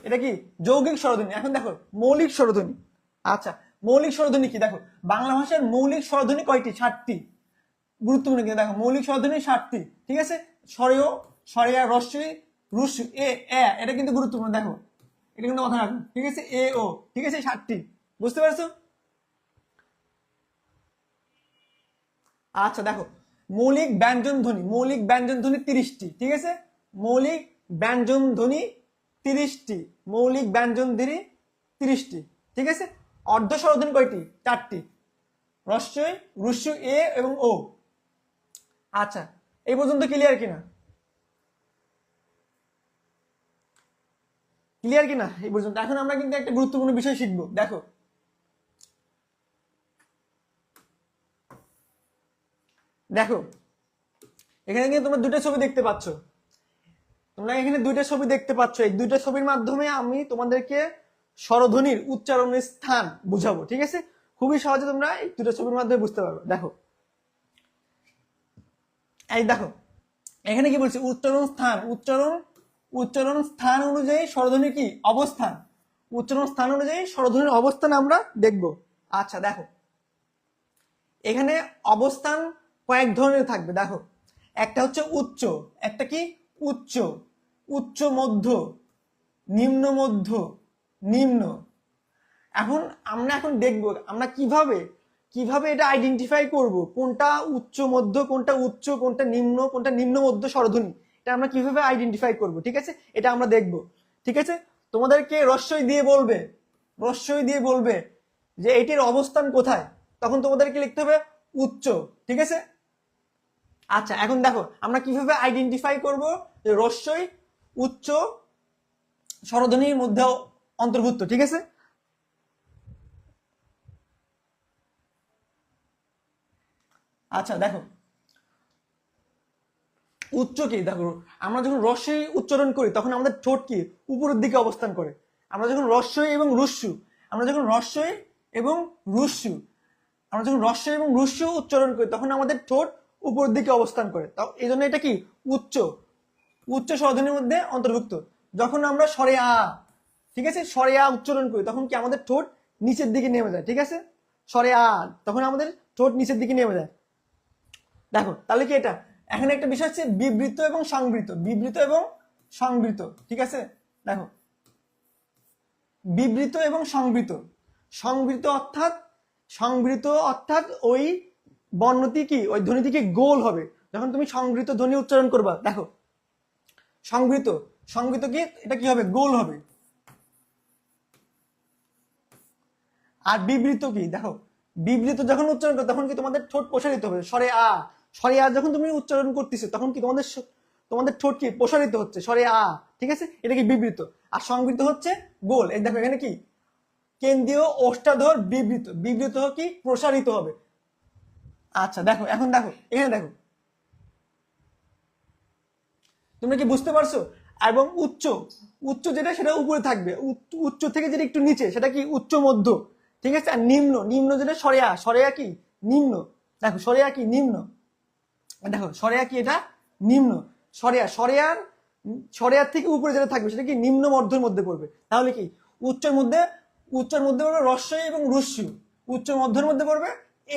A: এটা কি যৌগিক স্বরধ্বনি। এখন দেখো মৌলিক স্বরধ্বনি, আচ্ছা মৌলিক স্বরধ্বনি কি, দেখো বাংলা ভাষার মৌলিক স্বরধ্বনি কয়টি, 7টি, গুরুত্বপূর্ণ কিন্তু, দেখো মৌলিক স্বরধ্বনি 7টি, ঠিক আছে। স্বরেয়, স্বরেয়া, রস্যই, রুস্যু, এটা কিন্তু গুরুত্বপূর্ণ, দেখো এটা কিন্তু মাথায় রাখো, ঠিক আছে, এ ও, ঠিক আছে, 7টি, বুঝতে পারছো? আচ্ছা দেখো মৌলিক ব্যঞ্জন ধ্বনি, মৌলিক ব্যঞ্জন ধ্বনি 30টি, ঠিক আছে, মৌলিক ব্যঞ্জন ধ্বনি 30টি, মৌলিক ব্যঞ্জন ধ্বনি 30টি, ঠিক আছে। অর্ধ স্বরধ্বনি কয়টি, 4টি, রস্যই, রুস্যু, এ এবং ও। আচ্ছা এই পর্যন্ত ক্লিয়ার কিনা, ক্লিয়ার কিনা এই পর্যন্ত? এখন আমরা কিন্তু একটা গুরুত্বপূর্ণ বিষয় শিখবো। দেখো দেখো এখানে কিন্তু তোমরা দুটো ছবি দেখতে পাচ্ছ, তোমরা এখানে দুইটা ছবি দেখতে পাচ্ছ, এই দুইটা ছবির মাধ্যমে আমি তোমাদেরকে স্বরধ্বনির উচ্চারণের স্থান বুঝাবো, ঠিক আছে। খুবই সহজে তোমরা এই দুটো ছবির মাধ্যমে বুঝতে পারবে। দেখো এই দেখো এখানে কি বলছে, উচ্চারণ স্থান, উচ্চারণ স্থান অনুযায়ী স্বরধ্বনির কি অবস্থান, উচ্চারণ স্থান অনুযায়ী স্বরধ্বনির অবস্থান আমরা দেখব। আচ্ছা দেখো এখানে অবস্থান কয়েক ধরনের থাকবে। দেখো একটা হচ্ছে উচ্চ, একটা কি উচ্চ, উচ্চ মধ্য, নিম্ন মধ্য, নিম্ন। আমরা এখন দেখব আমরা কিভাবে এটা আইডেন্টিফাই করব কোনটা উচ্চ মধ্য, কোনটা উচ্চ, কোনটা নিম্ন মধ্য স্বরধ্বনি, এটা আমরা কিভাবে আইডেন্টিফাই করব, ঠিক আছে, এটা আমরা দেখব। ঠিক আছে, তোমাদেরকে রস্যই দিয়ে বলবে যে এটির অবস্থান কোথায়, তখন তোমাদেরকে লিখতে হবে উচ্চ। ঠিক আছে, আচ্ছা এখন দেখো আমরা কিভাবে আইডেন্টিফাই করব যে রস্যই উচ্চ স্বরধ্বনির মধ্যে অন্তর্ভুক্ত। ঠিক আছে, আচ্ছা দেখো উচ্চ কি, দেখো আমরা যখন রস্যই উচ্চারণ করি তখন আমাদের ঠোঁট কি উপরের দিকে অবস্থান করে। আমরা যখন রস্যই এবং রুস্যু আমরা যখন রস্যই এবং রুস্যু আমরা যখন রস্যই এবং রুস্যু উচ্চারণ করি তখন আমাদের ঠোঁট উপরের দিকে অবস্থান করে। তাও এই জন্য এটা কি উচ্চ স্বরধ্বনির মধ্যে অন্তর্ভুক্ত। যখন আমরা স্বরে আ, ঠিক আছে, স্বরে আ উচ্চারণ করি তখন কি আমাদের ঠোঁট নিচের দিকে নেমে যায়। ঠিক আছে, স্বরে আ তখন আমাদের ঠোঁট নিচের দিকে নেমে যায়। দেখো তাহলে কি এটা এখানে একটা বিষয় হচ্ছে বিবৃত এবং সংবৃত, বিবৃত এবং সংবৃত। ঠিক আছে, দেখো বিবৃত এবং সংবৃত অর্থাৎ ওই বর্ণটি কি ওই ধ্বনিটি কি গোল হবে যখন তুমি সংবৃত ধ্বনি উচ্চারণ করবা। দেখো সংবৃত কি এটা কি হবে, গোল হবে। আর বিবৃত কি, দেখো বিবৃত যখন উচ্চারণ করো তখন কি তোমাদের ঠোঁট প্রসারিত হবে। স্বরে আ যখন তুমি উচ্চারণ করতেছো তখন কি তোমাদের ঠোঁট কি প্রসারিত হচ্ছে, স্বরে আ। ঠিক আছে, এটা কি বিবৃত। আর সংবৃত হচ্ছে গোল। এই দেখো এখানে কি কেন্দ্রীয় ওষ্ঠাধর বিবৃত কি প্রসারিত হবে। আচ্ছা দেখো এখন দেখো এখানে দেখো তোমরা কি বুঝতে পারছো। এবং উচ্চ যেটা সেটা উপরে থাকবে, উচ্চ থেকে যেটা একটু নিচে সেটা কি উচ্চ মধ্য। ঠিক আছে, আর নিম্ন যেটা সরেয়া কি নিম্ন। দেখো সরেয়া কি নিম্ন, দেখো সরেয়া কি এটা নিম্ন। সরেয়ার থেকে উপরে যেটা থাকবে সেটা কি নিম্ন মধ্যের মধ্যে পড়বে। তাহলে কি উচ্চের মধ্যে পড়বে রস্যই এবং রুস্যু, উচ্চ মধ্যের মধ্যে পড়বে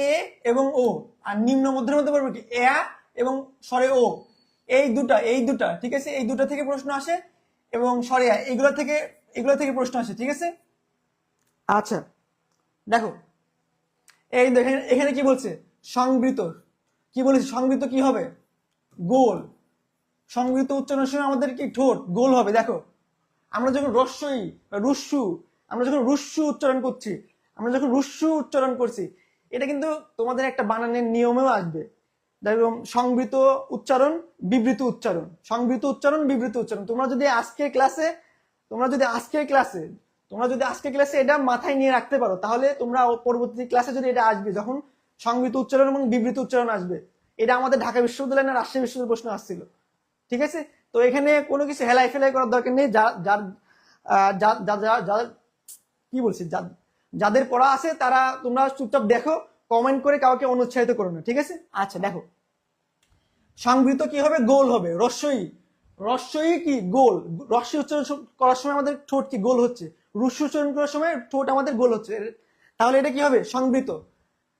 A: এ এবং ও, আর নিম্ন মধ্যের মধ্যে পড়বে কি এ এবং স্বরে ও। এই দুটা ঠিক আছে, এই দুটা থেকে প্রশ্ন আসে এবং সরিয়া এগুলো থেকে প্রশ্ন আসে। ঠিক আছে, আচ্ছা দেখো এই দেখেন এখানে কি বলছে সংবৃত, কি বলেছে সংবৃত কি হবে গোল। সংবৃত উচ্চারণের সময় আমাদের কি ঠোঁট গোল হবে। দেখো আমরা যখন রস্যই আমরা যখন রুস্যু উচ্চারণ করছি এটা কিন্তু তোমাদের একটা বানানের নিয়মেও আসবে। দেখো সংবৃত উচ্চারণ বিবৃত উচ্চারণ, সংবৃত উচ্চারণ বিবৃত উচ্চারণ। তোমরা যদি আজকের ক্লাসে এটা মাথায় নিয়ে রাখতে পারো তাহলে তোমরা পরবর্তী ক্লাসে যদি এটা আসবে যখন সংবৃত উচ্চারণ এবং বিবৃত উচ্চারণ আসবে, এটা আমাদের ঢাকা বিশ্ববিদ্যালয় না রাজশাহী বিশ্ববিদ্যালয় প্রশ্ন আসছিল। ঠিক আছে, তো এখানে কোনো কিছু হেলাই ফেলাই করার দরকার নেই। কি বলছি যাদের পড়া আছে তারা তোমরা চুপচাপ দেখো, কমেন্ট করে কাউকে অনুৎসাহিত করো না। ঠিক আছে, আচ্ছা দেখো সংবৃত কি হবে গোল হবে। রস্যই কি গোল, রস্যই উচ্চারণ করার সময় আমাদের ঠোঁট কি গোল হচ্ছে, রুস্যু উচ্চারণ করার সময় ঠোঁট আমাদের গোল হচ্ছে। তাহলে এটা কি হবে সংবৃত।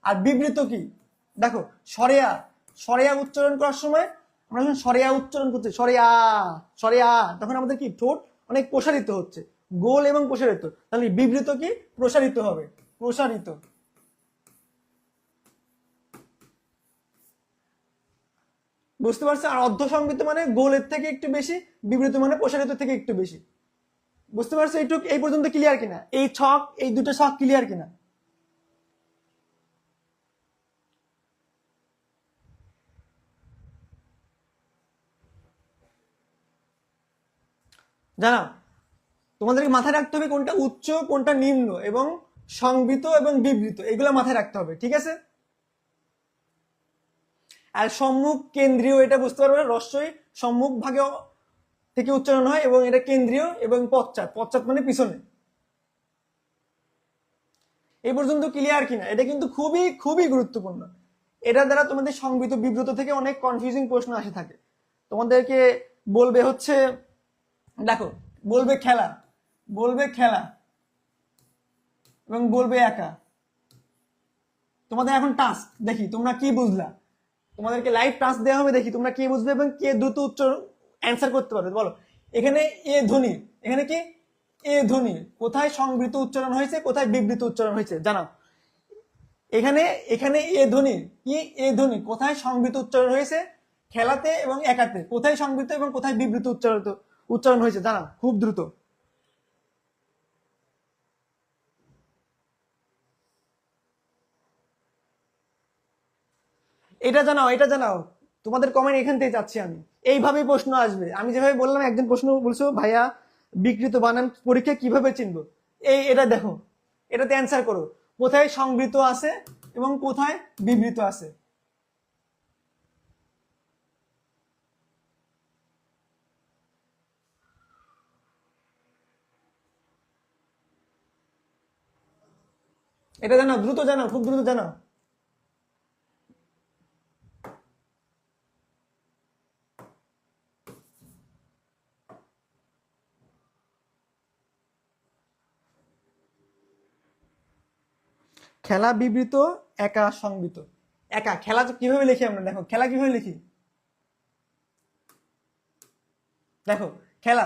A: আর বিবৃত কি, দেখো সরেয়া উচ্চারণ করার সময় আমরা যখন সরেয়া উচ্চারণ করছি সরেয়া তখন আমাদের কি ঠোঁট অনেক প্রসারিত হচ্ছে, গোল এবং প্রসারিত। তাহলে বিবৃত কি প্রসারিত হবে, প্রসারিত। বুঝতে পারছো। আর অর্ধসংবৃত মানে গোলের থেকে একটু বেশি, বিবৃত মানে প্রসারিত থেকে একটু বেশি। বুঝতে পারছো এইটুক এই পর্যন্ত ক্লিয়ার কিনা, এই দুটো ছক ক্লিয়ার কিনা। জানা তোমাদেরকে মাথায় রাখতে হবে কোনটা উচ্চ কোনটা নিম্ন, এবং সংবৃত এবং বিবৃত এগুলো মাথায় রাখতে হবে। ঠিক আছে, আর সম্মুখ কেন্দ্রীয় এটা বুঝতে পারবে, রস্যই সম্মুখ ভাগে থেকে উচ্চারণ হয় এবং এটা কেন্দ্রীয় এবং পশ্চাৎ মানে পিছনে। এই পর্যন্ত ক্লিয়ার কিনা, এটা কিন্তু খুবই খুবই গুরুত্বপূর্ণ। এটা দ্বারা তোমাদের সংবিত বিব্রত থেকে অনেক কনফিউজিং প্রশ্ন আসে থাকে। তোমাদেরকে বলবে হচ্ছে, দেখো বলবে খেলা, বলবে খেলা এবং বলবে একা। তোমাদের এখন টাস্ক দেখি তোমরা কি বুঝলা, তোমাদেরকে লাইভ টাস্ক দেওয়া হবে, দেখি তোমরা কি বুঝবে এবং কে দ্রুত উচ্চারণ অ্যান্সার করতে পারবে। বলো এখানে এ ধ্বনি, এখানে কি এ ধ্বনি, কোথায় সংবৃত উচ্চারণ হয়েছে, কোথায় বিবৃত উচ্চারণ হয়েছে জানাও। এখানে এখানে এ ধ্বনি কি, এ ধ্বনি কোথায় সংবৃত উচ্চারণ হয়েছে, খেলাতে এবং একাতে কোথায় সংবৃত এবং কোথায় বিবৃত উচ্চারণ হয়েছে জানাও খুব দ্রুত। এটা জানাও, এটা জানাও, তোমাদের কমেন্ট এখান থেকে চাচ্ছি আমি। এইভাবেই প্রশ্ন আসবে, আমি যেভাবে বললাম, একজন প্রশ্ন বলছো ভাইয়া বিকৃত বানান পরীক্ষা কিভাবে চিনবো, এটা দেখো, এটাতে অ্যান্সার করো কোথায় সংবৃত আছে এবং কোথায় বিবৃত আছে। এটা জানাও, দ্রুত জানাও, খুব দ্রুত জানাও। খেলা বিবৃত, একা সংবৃত। একা খেলা কিভাবে লিখি আমরা, দেখো খেলা কিভাবে লিখি, দেখো খেলা,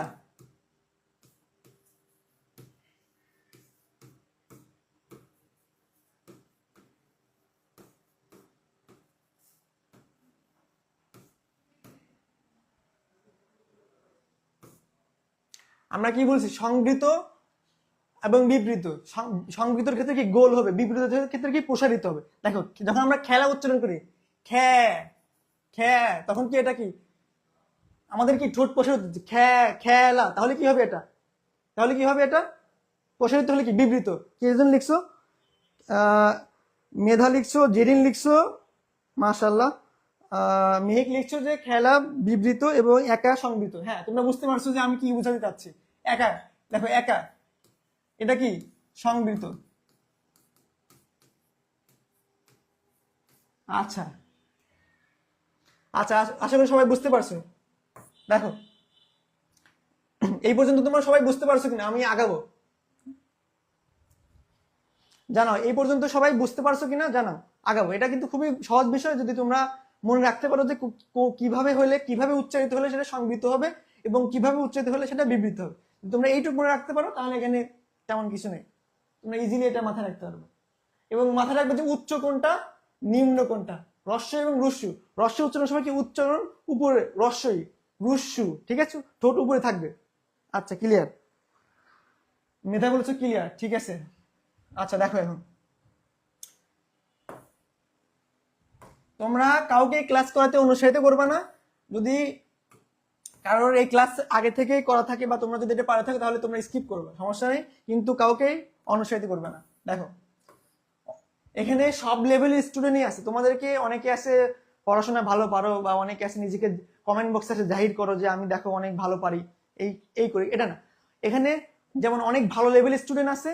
A: আমরা কি বলছি সংবৃত এবং বিবৃত। সংবৃতর ক্ষেত্রে কি গোল হবে, বিবৃতের ক্ষেত্রে কি প্রসারিত হবে। দেখো যখন আমরা খেলা উচ্চারণ করি খ্যা খ্যা, তখন কি এটা কি আমাদের কি ঠোঁট প্রসারিত হচ্ছে, খ্যা খেলা, তাহলে কি হবে এটা, তাহলে কি হবে এটা প্রসারিত হলে কি বিবৃত। কে লিখছো, মেধা লিখছো, জেরিন লিখছো, মাশাল্লাহ, মেহেক লিখছো যে খেলা বিবৃত এবং একা সংবৃত। হ্যাঁ তোমরা বুঝতে পারছো যে আমি কি বোঝাতে চাচ্ছি। একা, দেখো একা এটা কি সংবৃত। আচ্ছা আচ্ছা, আশা করি সবাই বুঝতে পারছো। দেখো এই পর্যন্ত তোমরা সবাই বুঝতে পারছো কিনা, আমি আগাবো। জানাও এই পর্যন্ত সবাই বুঝতে পারছো কিনা, জানাও আগাবো। এটা কিন্তু খুবই সহজ বিষয়, যদি তোমরা মনে রাখতে পারো যে কিভাবে হলে, কিভাবে উচ্চারিত হলে সেটা সংবৃত হবে এবং কিভাবে উচ্চারিত হলে সেটা বিবৃত হবে। তোমরা এইটুকু মনে রাখতে পারো তাহলে এখানে তেমন কিছু নেই, তোমরা ইজিলি এটা মাথায় রাখতে পারবে। এবং মাথায় রাখবে যে উচ্চ কোনটা নিম্ন কোনটা, রস্য এবং রুস্যু। রস্য উচ্চারণ সময় কি উচ্চারণ উপরে, রস্যই রুস্যু, ঠিক আছে, ঠোঁট উপরে থাকবে। আচ্ছা ক্লিয়ার, মেধা বলছো ক্লিয়ার, ঠিক আছে। আচ্ছা দেখো এখন তোমরা কাউকে ক্লাস করাতে অনুৎসাহিত করবে না। যদি কারোর এই ক্লাস আগে থেকেই করা থাকে বা তোমরা যদি এটা পারে থাকো তাহলে তোমরা স্কিপ করবে, সমস্যা নেই, কিন্তু কাউকে অনুৎসাহিত করবে না। দেখো এখানে সব লেভেলের স্টুডেন্টই আছে, তোমাদেরকে অনেকে আছে পড়াশোনা ভালো পারো, বা অনেকে আছে নিজেকে কমেন্ট বক্সে এসে জাহির করো যে আমি দেখো অনেক ভালো পারি, এই এই করি, এটা না। এখানে যেমন অনেক ভালো লেভেলের স্টুডেন্ট আছে,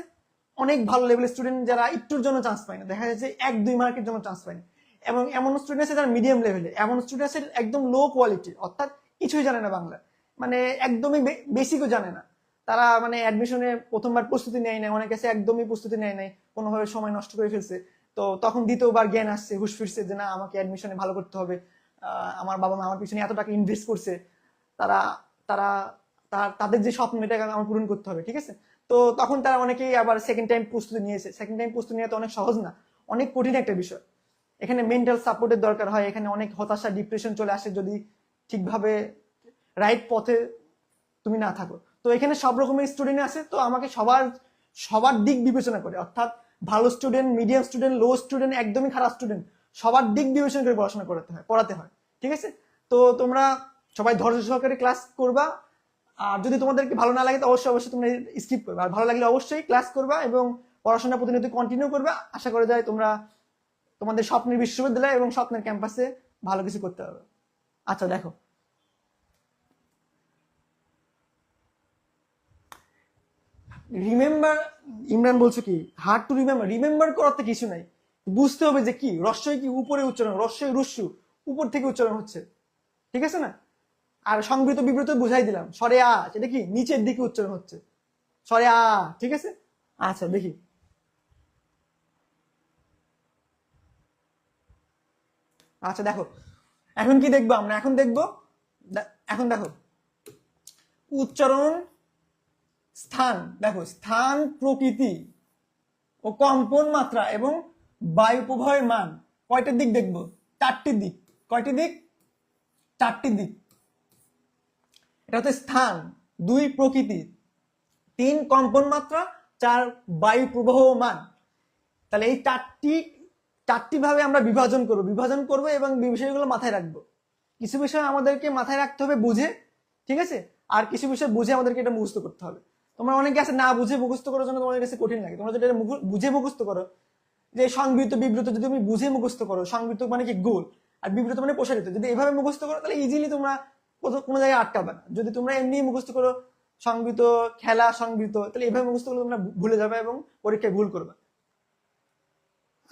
A: অনেক ভালো লেভেলের স্টুডেন্ট যারা একটুর জন্য চান্স পায় না, দেখা যাচ্ছে 1-2 মার্কের জন্য চান্স পায় না। এবং এমন স্টুডেন্ট আছে যারা মিডিয়াম লেভেলে, এমন স্টুডেন্ট আছে একদম লো কোয়ালিটি, অর্থাৎ কিছুই জানে না বাংলা, মানে একদমই বেসিকও জানে না। তারা মানে অ্যাডমিশনে প্রথমবার প্রস্তুতি নেয় না, অনেক আছে একদমই প্রস্তুতি নেয় নাই, কোনোভাবে সময় নষ্ট করে ফেলছে। তো তখন দ্বিতীয়বার জ্ঞান আসছে, হুশ ফিরছে যে না আমাকে অ্যাডমিশনে ভালো করতে হবে, আমার বাবা মা আমার পিছনে এত টাকা ইনভেস্ট করছে, তারা তারা তাদের যে স্বপ্ন এটাকে আমার পূরণ করতে হবে, ঠিক আছে। তো তখন তারা অনেকেই আবার সেকেন্ড টাইম প্রস্তুতি নিয়েছে। সেকেন্ড টাইম প্রস্তুতি নেওয়া তো অনেক সহজ না, অনেক কঠিন একটা বিষয়। এখানে মেন্টাল সাপোর্টের দরকার হয়, এখানে অনেক হতাশা ডিপ্রেশন চলে আসে যদি ঠিকভাবে রাইট পথে তুমি না থাকো। তো এখানে সব রকমের স্টুডেন্ট আছে, তো আমাকে সবার সবার দিক বিবেচনা করে, অর্থাৎ ভালো স্টুডেন্ট, মিডিয়াম স্টুডেন্ট, লো স্টুডেন্ট, একদমই খারাপ স্টুডেন্ট, সবার দিক বিবেচনা করে পড়াশোনা পড়াতে হয়, ঠিক আছে। তো তোমরা সবাই ধৈর্য সহকারে ক্লাস করবা, আর যদি তোমাদেরকে ভালো না লাগে তো অবশ্যই অবশ্যই তোমরা স্কিপ করবে, আর ভালো লাগলে অবশ্যই ক্লাস করবা এবং পড়াশোনা প্রতিনিয়ত কন্টিনিউ করবা। আশা করা যায় তোমরা তোমাদের স্বপ্নের বিশ্ববিদ্যালয় এবং স্বপ্নের ক্যাম্পাসে ভালো কিছু করতে পারবে। আচ্ছা দেখো রিমেম্বার, ইমরান বলছো কি হার্ড টু রিমেম্বার, রিমেম্বার করাতে কিছু নাই। বুঝতে হবে যে কি রস্যই কি উপরে উচ্চারণ, রস্যই রুস্যু উপর থেকে উচ্চারণ হচ্ছে, ঠিক আছে না। আর সংবৃত বিব্রত বুঝাই দিলাম, স্বরে আ সেটা কি নিচের দিকে উচ্চারণ হচ্ছে, স্বরে আ, ঠিক আছে। আচ্ছা দেখি, আচ্ছা দেখো এখন কি দেখবো আমরা, এখন দেখবো, এখন দেখো উচ্চারণ স্থান, দেখো স্থান প্রকৃতি ও কম্পন মাত্রা এবং বায়ু প্রবাহের মান, কয়টা দিক দেখবো, চারটি দিক, কয়টি দিক, চারটি দিক। এটা হচ্ছে স্থান, 2 প্রকৃতি, 3 কম্পন মাত্রা, 4 বায়ু প্রবাহ মান। তাহলে এই চারটি ভাবে আমরা বিভাজন করবো এবং বিষয়গুলো মাথায় রাখবো। কিছু বিষয় আমাদেরকে মাথায় রাখতে হবে বুঝে, ঠিক আছে, আর কিছু বিষয় বুঝে আমাদেরকে এটা মুখস্থ করতে হবে। তোমরা অনেকে আছে না বুঝে মুখস্থ করার জন্য তোমাদের কাছে কঠিন লাগে, তোমরা যদি এটা বুঝে মুখস্থ করো, যে সংবৃত বিব্রত যদি তুমি বুঝে মুখস্থ করো, সংবৃত মানে কি গোল আর বিব্রত মানে প্রসারিত, যদি এভাবে মুখস্থ করো তাহলে ইজিলি তোমরা কোনো জায়গায় আটকাবে না। যদি তোমরা এমনি মুখস্থ করো সংবৃত খেলা সংবৃত, তাহলে এভাবে মুখস্থ করলে তোমরা ভুলে যাবে এবং পরীক্ষায় ভুল করবে।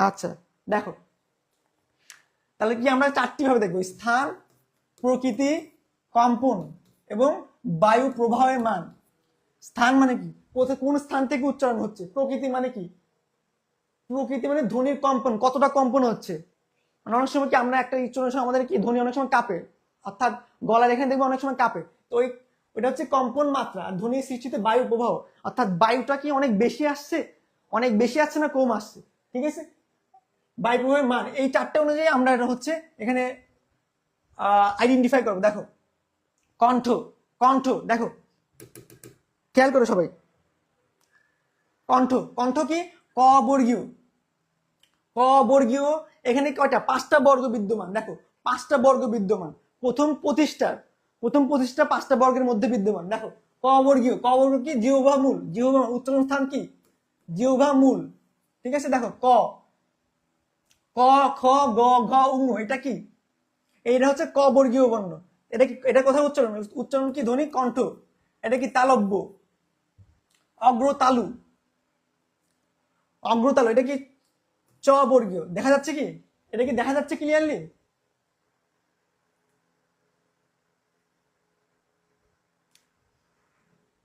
A: আচ্ছা দেখো, তাহলে কি আমরা চারটি ভাবে দেখবো, স্থান প্রকৃতি কম্পন এবং বায়ু প্রবাহের মান। স্থান মানে কি, কোন স্থান থেকে উচ্চারণ হচ্ছে, প্রকৃতি মানে কি, প্রকৃতি মানে ধ্বনির কম্পন, কতটা কম্পন হচ্ছে। মানে অনেক সময় কি আমরা একটা উচ্চারণের সময় আমাদের কি ধ্বনি অনেক সময় কাঁপে, অর্থাৎ গলার এখানে দেখবো অনেক সময় কাঁপে, তো ওইটা হচ্ছে কম্পন মাত্রা। আর ধ্বনির সৃষ্টিতে বায়ু প্রবাহ, অর্থাৎ বায়ুটা কি অনেক বেশি আসছে, অনেক বেশি আসছে না কম আসছে, ঠিক আছে, বায়ু প্রবাহের মান। এই চারটে অনুযায়ী আমরা এটা হচ্ছে এখানে আইডেন্টিফাই করবো। দেখো কণ্ঠ, কণ্ঠ দেখো খেয়াল করো সবাই, কণ্ঠ, কণ্ঠ কি ক বর্গীয়, ক বর্গীয়, এখানে কয়টা, 5টা বর্গ বিদ্যমান। দেখো 5টা বর্গ বিদ্যমান, প্রথম প্রতিষ্ঠা 5টা বর্গের মধ্যে বিদ্যমান। দেখো ক বর্গীয়, ক বর্গ কি জিহ্বা মূল, জিহ্বা উচ্চারণ স্থান কি জিহ্বা মূল, ঠিক আছে। দেখো ক, ক খ গ ঘ উ, এটা কি, এইটা হচ্ছে ক বর্গীয় বর্ণ। এটা কি, এটা কোথায় উচ্চারণ, উচ্চারণ কি ধ্বনি কণ্ঠ। এটা কি তালব্য, অগ্রতালু, অগ্রতালু, এটা কি চ বর্গীয়, দেখা যাচ্ছে কি, এটা কি দেখা যাচ্ছে ক্লিয়ারলি।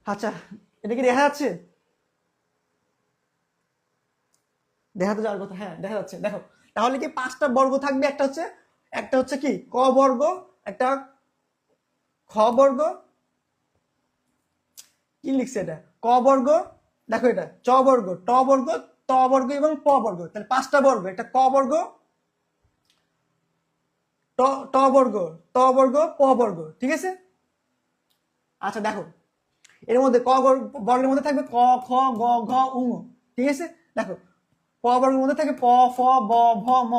A: আচ্ছা এটা কি দেখা যাচ্ছে, দেখা তো যাওয়ার কথা, হ্যাঁ দেখা যাচ্ছে। দেখো তাহলে কি 5টা বর্গ থাকবে, একটা হচ্ছে কি ক বর্গ, একটা খ বর্গ, কি লিখছে এটা ক বর্গ, দেখো এটা চ বর্গ, ট বর্গ, ত বর্গ এবং প বর্গ, তাহলে 5টা বর্গ, একটা ক বর্গ, ট বর্গ, ত বর্গ, প বর্গ, ঠিক আছে। আচ্ছা দেখো এর মধ্যে ক বর্গের মধ্যে থাকবে ক খ গ ঘ উ, ঠিক আছে। দেখো প বর্গের মধ্যে থাকে প ফ ব ভ ম,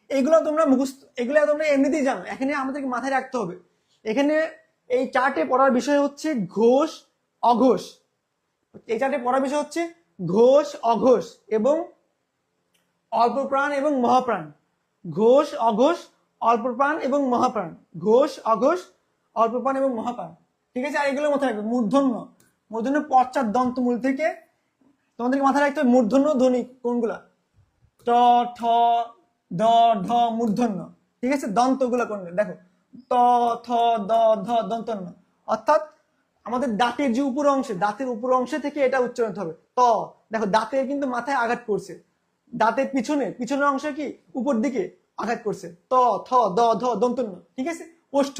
A: এগুলো তোমরা মুখস্থ, এগুলো তোমরা এমনিতেই জানো, এখানে আমাদেরকে মাথায় রাখতে হবে। এখানে এই চার্টে পড়ার বিষয় হচ্ছে ঘোষ অঘোষ, এই চার্টে পড়ার বিষয় হচ্ছে ঘোষ অঘোষ এবং অল্প প্রাণ এবং মহাপ্রাণ, ঘোষ অঘোষ অল্প প্রাণ এবং মহাপ্রাণ, ঘোষ অঘোষ অল্প প্রাণ এবং মহাপ্রাণ, ঠিক আছে। আর এগুলোর মাথায় রাখবে মূর্ধন্য, মূর্ধন্য পশ্চাৎ দন্তমূল থেকে তোমাদেরকে মাথায় রাখতে হবে মূর্ধন্য ধ্বনি কোনগুলা, ট ঠ দ ঢ মূর্ধন্য, ঠিক আছে। দন্তগুলো কোনগুলো, দেখো ত থ দ ধ দন্তন্য, অর্থাৎ আমাদের দাঁতের যে উপর অংশে, দাঁতের উপর অংশে থেকে এটা উচ্চারণ হবে ত। দেখো দাঁতের কিন্তু মাথায় আঘাত করছে, দাঁতের পিছনের অংশ কি উপর দিকে আঘাত করছে, ত থ দ ধ দন্তন্য, ঠিক আছে। ওষ্ঠ,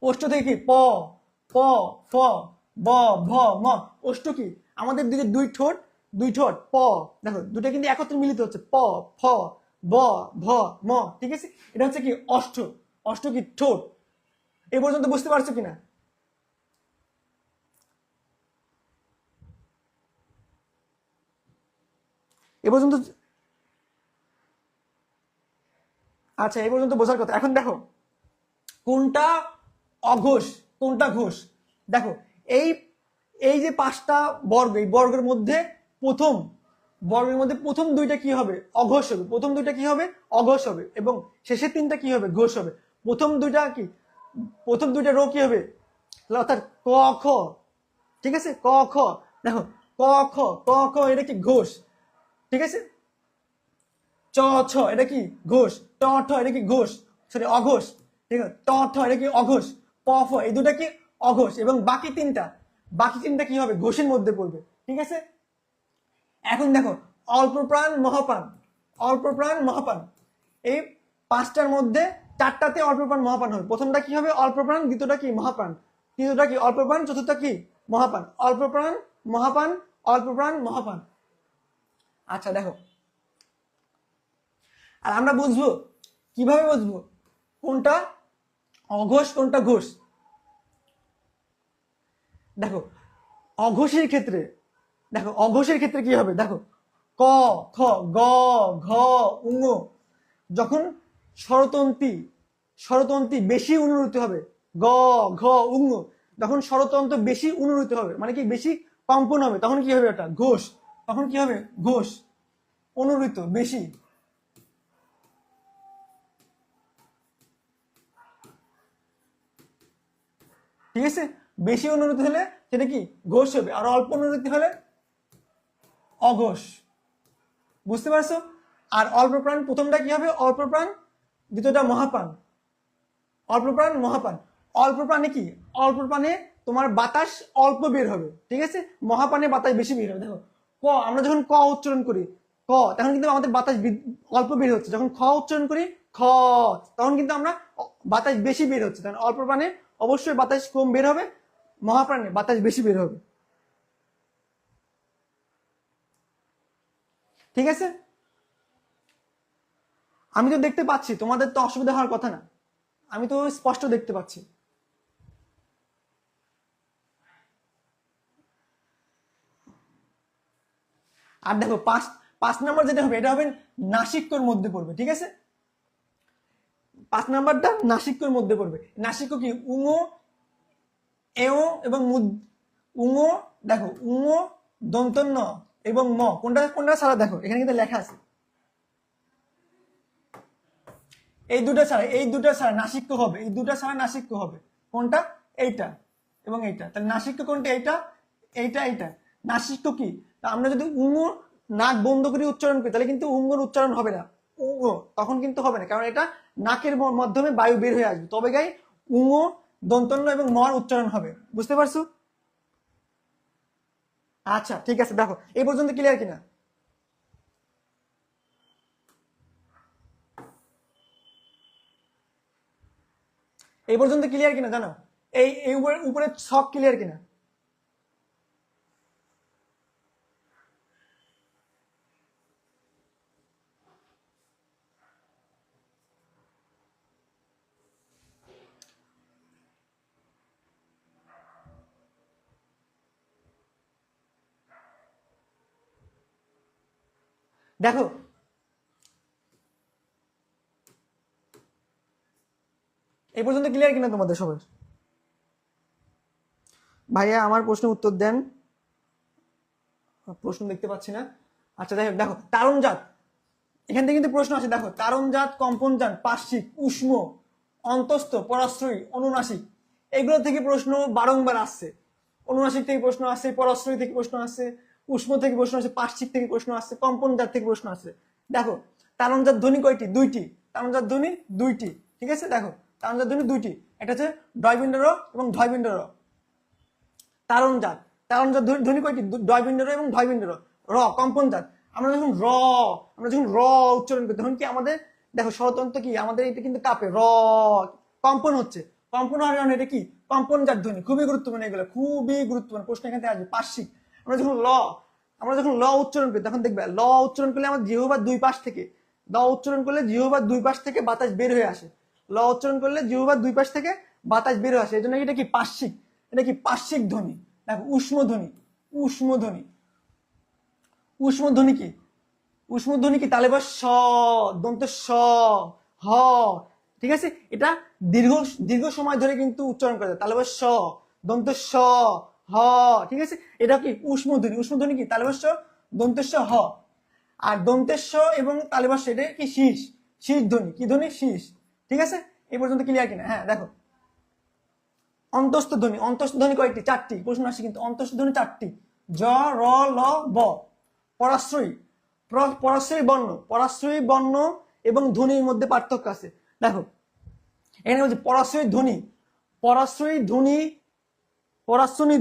A: ওষ্ঠ থেকে কি প প ফ ব ভ ম, ওষ্ঠ কি আমাদের দিকে দুই ঠোঁট প, দেখো দুটো কিন্তু একত্রে মিলিত হচ্ছে প ফ ব ভ ম, ঠিক আছে। এটা হচ্ছে কি অষ্ঠ, অষ্ঠ কি ঠোঁট। এই পর্যন্ত বুঝতে পারছো কিনা, এ পর্যন্ত, আচ্ছা এই পর্যন্ত বোঝার কথা। এখন দেখো কোনটা অঘোষ কোনটা ঘোষ, দেখো এই এই যে 5টা বর্গ, এই বর্গের মধ্যে প্রথম 2টা কি হবে অঘোষ হবে, প্রথম 2টা কি হবে অঘোষ হবে এবং শেষের 3টা কি হবে ঘোষ হবে। প্রথম 2টা রো কি হবে, অর্থাৎ ক খ, ঠিক আছে, ক খ, দেখো ক খ ক খ এটা কি ঘোষ, ঠিক আছে। চ ছ এটা কি ঘোষ, ট ঠ এটা কি ঘোষ, সরি অঘোষ, ঠিক আছে, ট ঠ এটা কি অঘোষ, প ফ এই দুটা কি অঘোষ, এবং বাকি তিনটা কি হবে ঘোষের মধ্যে পড়বে, ঠিক আছে। এখন দেখো অল্প প্রাণ মহাপান, এই পাঁচটার মধ্যে চারটাতে অল্প প্রাণ মহাপান হবে। প্রথমটা কি হবে অল্প প্রাণ, দ্বিতীয়টা কি মহাপান, তৃতীয়টা কি অল্প প্রাণ, চতুর্থটা কি মহাপান, অল্প প্রাণ মহাপান, অল্প প্রাণ মহাপান। আচ্ছা দেখো, আর আমরা বুঝবো কিভাবে বুঝবো কোনটা অঘোষ কোনটা ঘোষ। দেখো অঘোষের ক্ষেত্রে কি হবে, দেখো ক খ গ ঘ উঙ, যখন স্বরতন্ত্রী বেশি অনুরূতি হবে, গ ঘ উঙ, যখন স্বরতন্ত্র বেশি অনুরূতি হবে মানে কি বেশি কম্পন হবে, তখন কি হবে ওটা ঘোষ, তখন কি হবে ঘোষ, অনুরূত বেশি, ঠিক আছে। বেশি অনুরূতি হলে সেটা কি ঘোষ হবে, আর অল্প অনুরূতি হলে অঘোষ, বুঝতে পারছো। আর অল্প প্রাণ প্রথমটা কি হবে অল্প প্রাণ, দ্বিতীয়টা মহাপান, অল্প প্রাণ মহাপান। অল্প প্রাণে কি, অল্প প্রাণে তোমার বাতাস অল্প বের হবে, ঠিক আছে, মহাপানে বাতাস বেশি বের হবে। দেখো ক, আমরা যখন ক উচ্চারণ করি ক, তখন কিন্তু আমাদের বাতাস অল্প বের হচ্ছে, যখন খ উচ্চারণ করি খ, তখন কিন্তু আমরা বাতাস বেশি বের হচ্ছে, তখন অল্প প্রাণে অবশ্যই বাতাস কম বের হবে, মহাপ্রাণে বাতাস বেশি বের হবে, ঠিক আছে। আমি তো দেখতে পাচ্ছি, তোমাদের তো অসুবিধা হওয়ার কথা না, আমি তো স্পষ্ট দেখতে পাচ্ছি। আর দেখো পাঁচ নাম্বার যেটা হবে এটা হবে নাসিক্যর মধ্যে পড়বে, ঠিক আছে। 5 নাম্বারটা নাসিক্যর মধ্যে পড়বে। নাসিক্য কি উঙ, এও এবং উঙ, দেখো উঙ দন্তন্য এবং ম, কোনটা কোনটা ছাড়া দেখো এখানে কিন্তু লেখা আছে, এই দুটা ছাড়া নাসিক্য হবে, এই দুটা ছাড়া নাসিক্য হবে, কোনটা এইটা এবং এইটা। তাহলে নাসিক্য কোনটা, এইটা এইটা এইটা। নাসিক্য কি, তা আমরা যদি উঙ নাক বন্ধ করে উচ্চারণ করি তাহলে কিন্তু উঙ্গর উচ্চারণ হবে না, উঙ তখন কিন্তু হবে না, কারণ এটা নাকের মাধ্যমে বায়ু বের হয়ে আসবে, তবে গাই উঙ দন্তন্য এবং মর উচ্চারণ হবে, বুঝতে পারছো। আচ্ছা ঠিক আছে, দেখো এই পর্যন্ত ক্লিয়ার কিনা, এই পর্যন্ত ক্লিয়ার কিনা জানো, এই উপরে সব ক্লিয়ার কিনা। দেখো এই পর্যন্ত ক্লিয়ার কিনা তোমাদের সবার, ভাইয়া আমার প্রশ্নের উত্তর দেন, প্রশ্ন দেখতে পাচ্ছি না। আচ্ছা দেখো দেখো তারণজাত, এখান থেকে কিন্তু প্রশ্ন আছে, দেখো তারণজাত, কম্পনজাত, পার্শ্বিক, উষ্ম, অন্তস্থ, পরাশ্রয়ী, অনুনাসিক, এগুলো থেকে প্রশ্ন বারংবার আসছে। অনুনাসিক থেকে প্রশ্ন আসছে, পরাশ্রয়ী থেকে প্রশ্ন আসছে, উষ্ম থেকে প্রশ্ন আসছে, পার্শ্বিক থেকে প্রশ্ন আসছে, কম্পনজাত থেকে প্রশ্ন আসছে। দেখো তারণজাত ধ্বনি কয়টি, দুইটি, তারণজাত ধ্বনি দুইটি, ঠিক আছে। দেখো তারণজাত ধ্বনি দুইটি, একটা হচ্ছে ডয়বিন্দ র এবং ধয়বিন্দ র। তারণজাত, তারণজাত ধ্বনি কয়টি, ডয়বিন্দ র এবং ধয়বিন্দ র। র কম্পনজাত, আমরা যখন র উচ্চারণ করি তখন কি আমাদের দেখো স্বরতন্ত্র কি আমাদের এটা কিন্তু কাঁপে, র কম্পন হচ্ছে, কম্পন হওয়ার কারণে এটা কি কম্পনজাত ধ্বনি, খুবই গুরুত্বপূর্ণ, এগুলো খুবই গুরুত্বপূর্ণ, প্রশ্ন এখান থেকে আসবে। পার্শ্বিক, আমরা যখন ল উচ্চারণ করি তখন দেখবে ল উচ্চারণ করলে আমার জিহ্বার দুই পাশ থেকে, ল উচ্চারণ করলে জিহ্বার দুই পাশ থেকে বাতাস বের হয়ে আসে, ল উচ্চারণ করলে জিহ্বার দুই পাশ থেকে বাতাস বের হয়ে আসে, এই জন্য এটা কি পার্শ্বিক, এটা কি পার্শ্বিক ধ্বনি। দেখো উষ্ম ধ্বনি, কি উষ্ম ধ্বনি কি তালে স, দন্ত স, হ, ঠিক আছে। এটা দীর্ঘ সময় ধরে কিন্তু উচ্চারণ করা যায়, তালে স, দন্ত স, হ, ঠিক আছে। এটা কি উষ্ম ধ্বনি কি তালে স, দন্ত স, হ। আর দন্তেশ্ব এবং তালেবাস এটা কি শীষ, ধ্বনি, কি ধ্বনি শীষ, ঠিক আছে। এই পর্যন্ত ক্লিয়ার কিনা, হ্যাঁ দেখো অন্তস্থ ধ্বনি কয়টি, চারটি, প্রশ্ন আসে কিন্তু অন্তস্থ ধ্বনি চারটি, জ, র, ল, ব। পরাশ্রয়ী পরাশ্রয়ী বর্ণ এবং ধ্বনির মধ্যে পার্থক্য আছে। দেখো এখানে বলছি পরাশ্রয়ী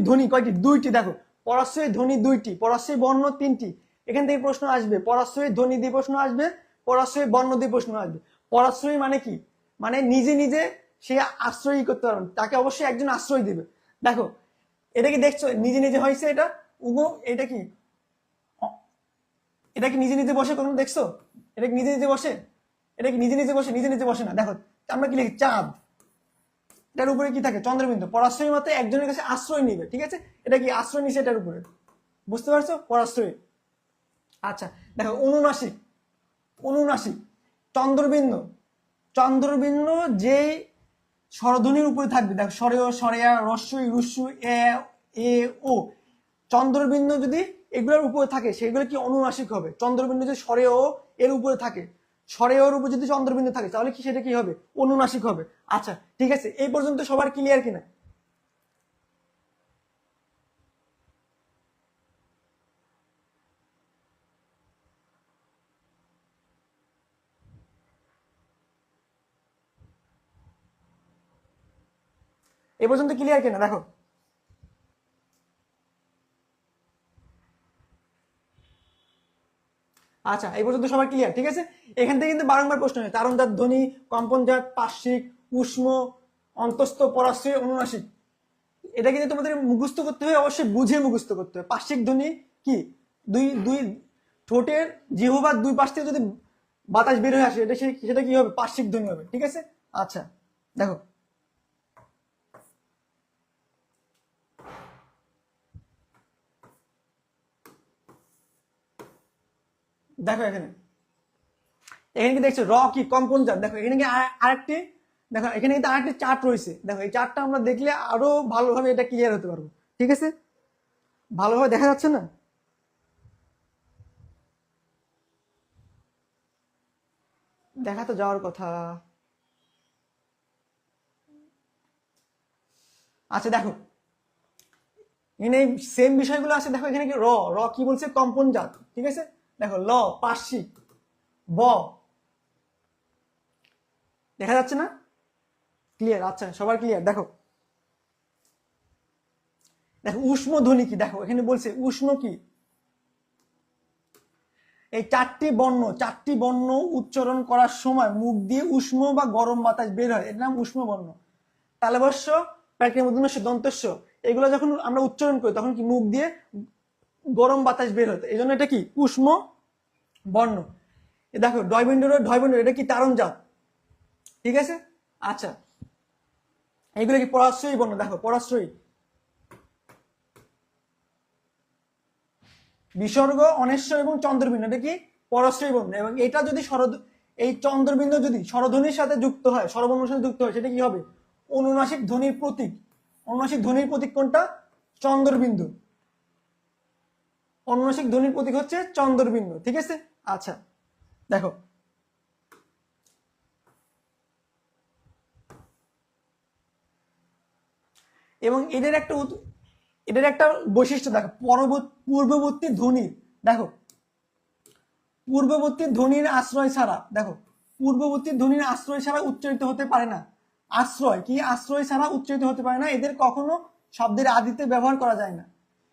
A: ধ্বনি কয়টি? দুইটি। দেখো পরাশ্রয়ী ধ্বনি দুইটি, পরাশ্রয়ী বর্ণ তিনটি। এখান থেকে প্রশ্ন আসবে, পরাশ্রয়ী ধ্বনি দিয়ে প্রশ্ন আসবে, পরাশ্রয়ী বর্ণ দিয়ে প্রশ্ন আসবে। পরাশ্রয়ী মানে কি? মানে নিজে নিজে সে আশ্রয় করতে পারবে, তাকে অবশ্যই একজন আশ্রয় দিবে। দেখো এটা কি দেখছো নিজে নিজে হয়েছে? এটা এটা কি নিজে নিজে বসে কখনো দেখছো? এটা কি নিজে নিজে বসে? এটা কি নিজে নিজে বসে? নিজে নিজে বসে না। দেখো আমরা কি লিখি? চাঁদ, এটার উপরে কি থাকে? চন্দ্রবিন্দু। পরাশ্রয়ী মতে একজনের কাছে আশ্রয় নিবে, ঠিক আছে? এটা কি আশ্রয় নিছে এটার উপরে, বুঝতে পারছো? পরাশ্রয়ী। আচ্ছা দেখো অনুনাসিক চন্দ্রবিন্দু যেই স্বরধ্বনির উপরে থাকবে, দেখো সরেয়, সরেয়া, রস্যই, রুস্যু, এ ও, চন্দ্রবিন্দু যদি এগুলোর উপরে থাকে সেগুলো কি অনুনাসিক হবে। চন্দ্রবিন্দু যদি সরেয় এর উপরে থাকে, সরেয়র উপরে যদি চন্দ্রবিন্দু থাকে তাহলে কি সেটা কি হবে? অনুনাসিক হবে। আচ্ছা ঠিক আছে, এই পর্যন্ত সবার ক্লিয়ার কিনা? এই পর্যন্ত ক্লিয়ার কিনা দেখো। আচ্ছা এই পর্যন্ত সবাই ক্লিয়ার, ঠিক আছে? এখান থেকে কিন্তু বারংবার প্রশ্ন হয়, তারণজাত ধ্বনি, কম্পনজাত, পার্শ্বিক, উষ্ম, অন্তস্থ, পরাশ্রয়ী, অনুনাসিক। এটা কিন্তু তোমাদের মুখস্থ করতে হবে, অবশ্যই বুঝে মুখস্থ করতে হবে। পার্শ্বিক ধ্বনি কি? দুই দুই ঠোঁটের জিহ্বার দুই পাশ থেকে যদি বাতাস বের হয়ে আসে এটা সেটা কি হবে? পার্শ্বিক ধ্বনি হবে, ঠিক আছে? আচ্ছা দেখো দেখো এখানে কি দেখছো? র কি? কম্পনজাত। দেখো এখানে কি আরেকটি, দেখো এখানে কিন্তু আরেকটি চার্ট রয়েছে। দেখো এই চার্টটা আমরা দেখলে আরো ভালোভাবে এটা ক্লিয়ার হতে পারবো, ঠিক আছে? ভালোভাবে দেখা যাচ্ছে না? দেখা তো যাওয়ার কথা। আচ্ছা দেখো এখানে সেম বিষয়গুলো আছে। দেখো এখানে কি র কি বলছে? কম্পনজাত, ঠিক আছে? দেখো ল পার্শ্বিক, ব দেখা যাচ্ছে না? ক্লিয়ার? আচ্ছা সবার ক্লিয়ার। দেখো উষ্ম ধ্বনি কি? দেখো এখানে বলছে উষ্ণ কি? এই চারটি বর্ণ উচ্চারণ করার সময় মুখ দিয়ে উষ্ণ বা গরম বাতাস বের হয়, এর নাম উষ্ম বর্ণ। তালবস্য, প্রাকৃতিক দন্তস্য, এগুলো যখন আমরা উচ্চারণ করি তখন কি মুখ দিয়ে গরম বাতাস বের হতো, এই জন্য এটা কি? উষ্ম বর্ণ। দেখো ডয়বিন্ডু, এটা কি? তারণজাত, ঠিক আছে? আচ্ছা এগুলো কি? পরাশ্রয়ী বর্ণ। দেখো পরাশ্রয়ী, বিসর্গ, অনেশ্বর এবং চন্দ্রবিন্দু, এটা কি? পরাশ্রয়ী বর্ণ। এবং এটা যদি এই চন্দ্রবিন্দু যদি স্বরধ্বনির সাথে যুক্ত হয়, স্বরবর্ণের সাথে যুক্ত হয়, সেটা কি হবে? অনুনাসিক ধ্বনির প্রতীক। অনুনাসিক ধ্বনির প্রতীক কোনটা? চন্দ্রবিন্দু। অনুনাসিক ধ্বনির প্রতীক হচ্ছে চন্দ্রবিন্দু, ঠিক আছে? আচ্ছা দেখো এবং এদের একটা বৈশিষ্ট্য দেখো, পূর্ববর্তী ধ্বনি। দেখো পূর্ববর্তী ধ্বনির আশ্রয় ছাড়া, দেখো পূর্ববর্তী ধ্বনির আশ্রয় ছাড়া উচ্চারিত হতে পারে না। আশ্রয় ছাড়া উচ্চারিত হতে পারে না। এদের কখনো শব্দের আদিতে ব্যবহার করা যায় না,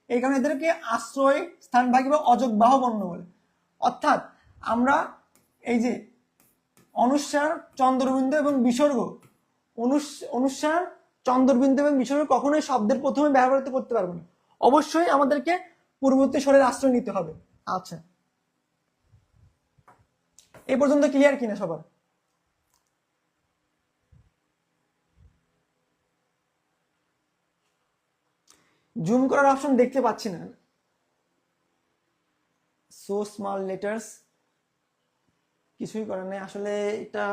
A: এই কারণে এদেরকে আশ্রয় স্থানভাগী বা অযোগবাহ বর্ণ বলে। অর্থাৎ আমরা এই যে অনুস্বার, চন্দ্রবিন্দু এবং বিসর্গ, অনুস্বার, চন্দ্রবিন্দু এবং বিসর্গ কখনোই শব্দের প্রথমে ব্যবহৃত করতে পারবো না, অবশ্যই আমাদেরকে পূর্ববর্তী স্বরের আশ্রয় নিতে হবে। আচ্ছা এই পর্যন্ত ক্লিয়ার কিনা সবার? জুম করার অপশন দেখতে পাচ্ছি না। সো স্মল লেটার্স, কিছুই করার নেই আসলে। এটা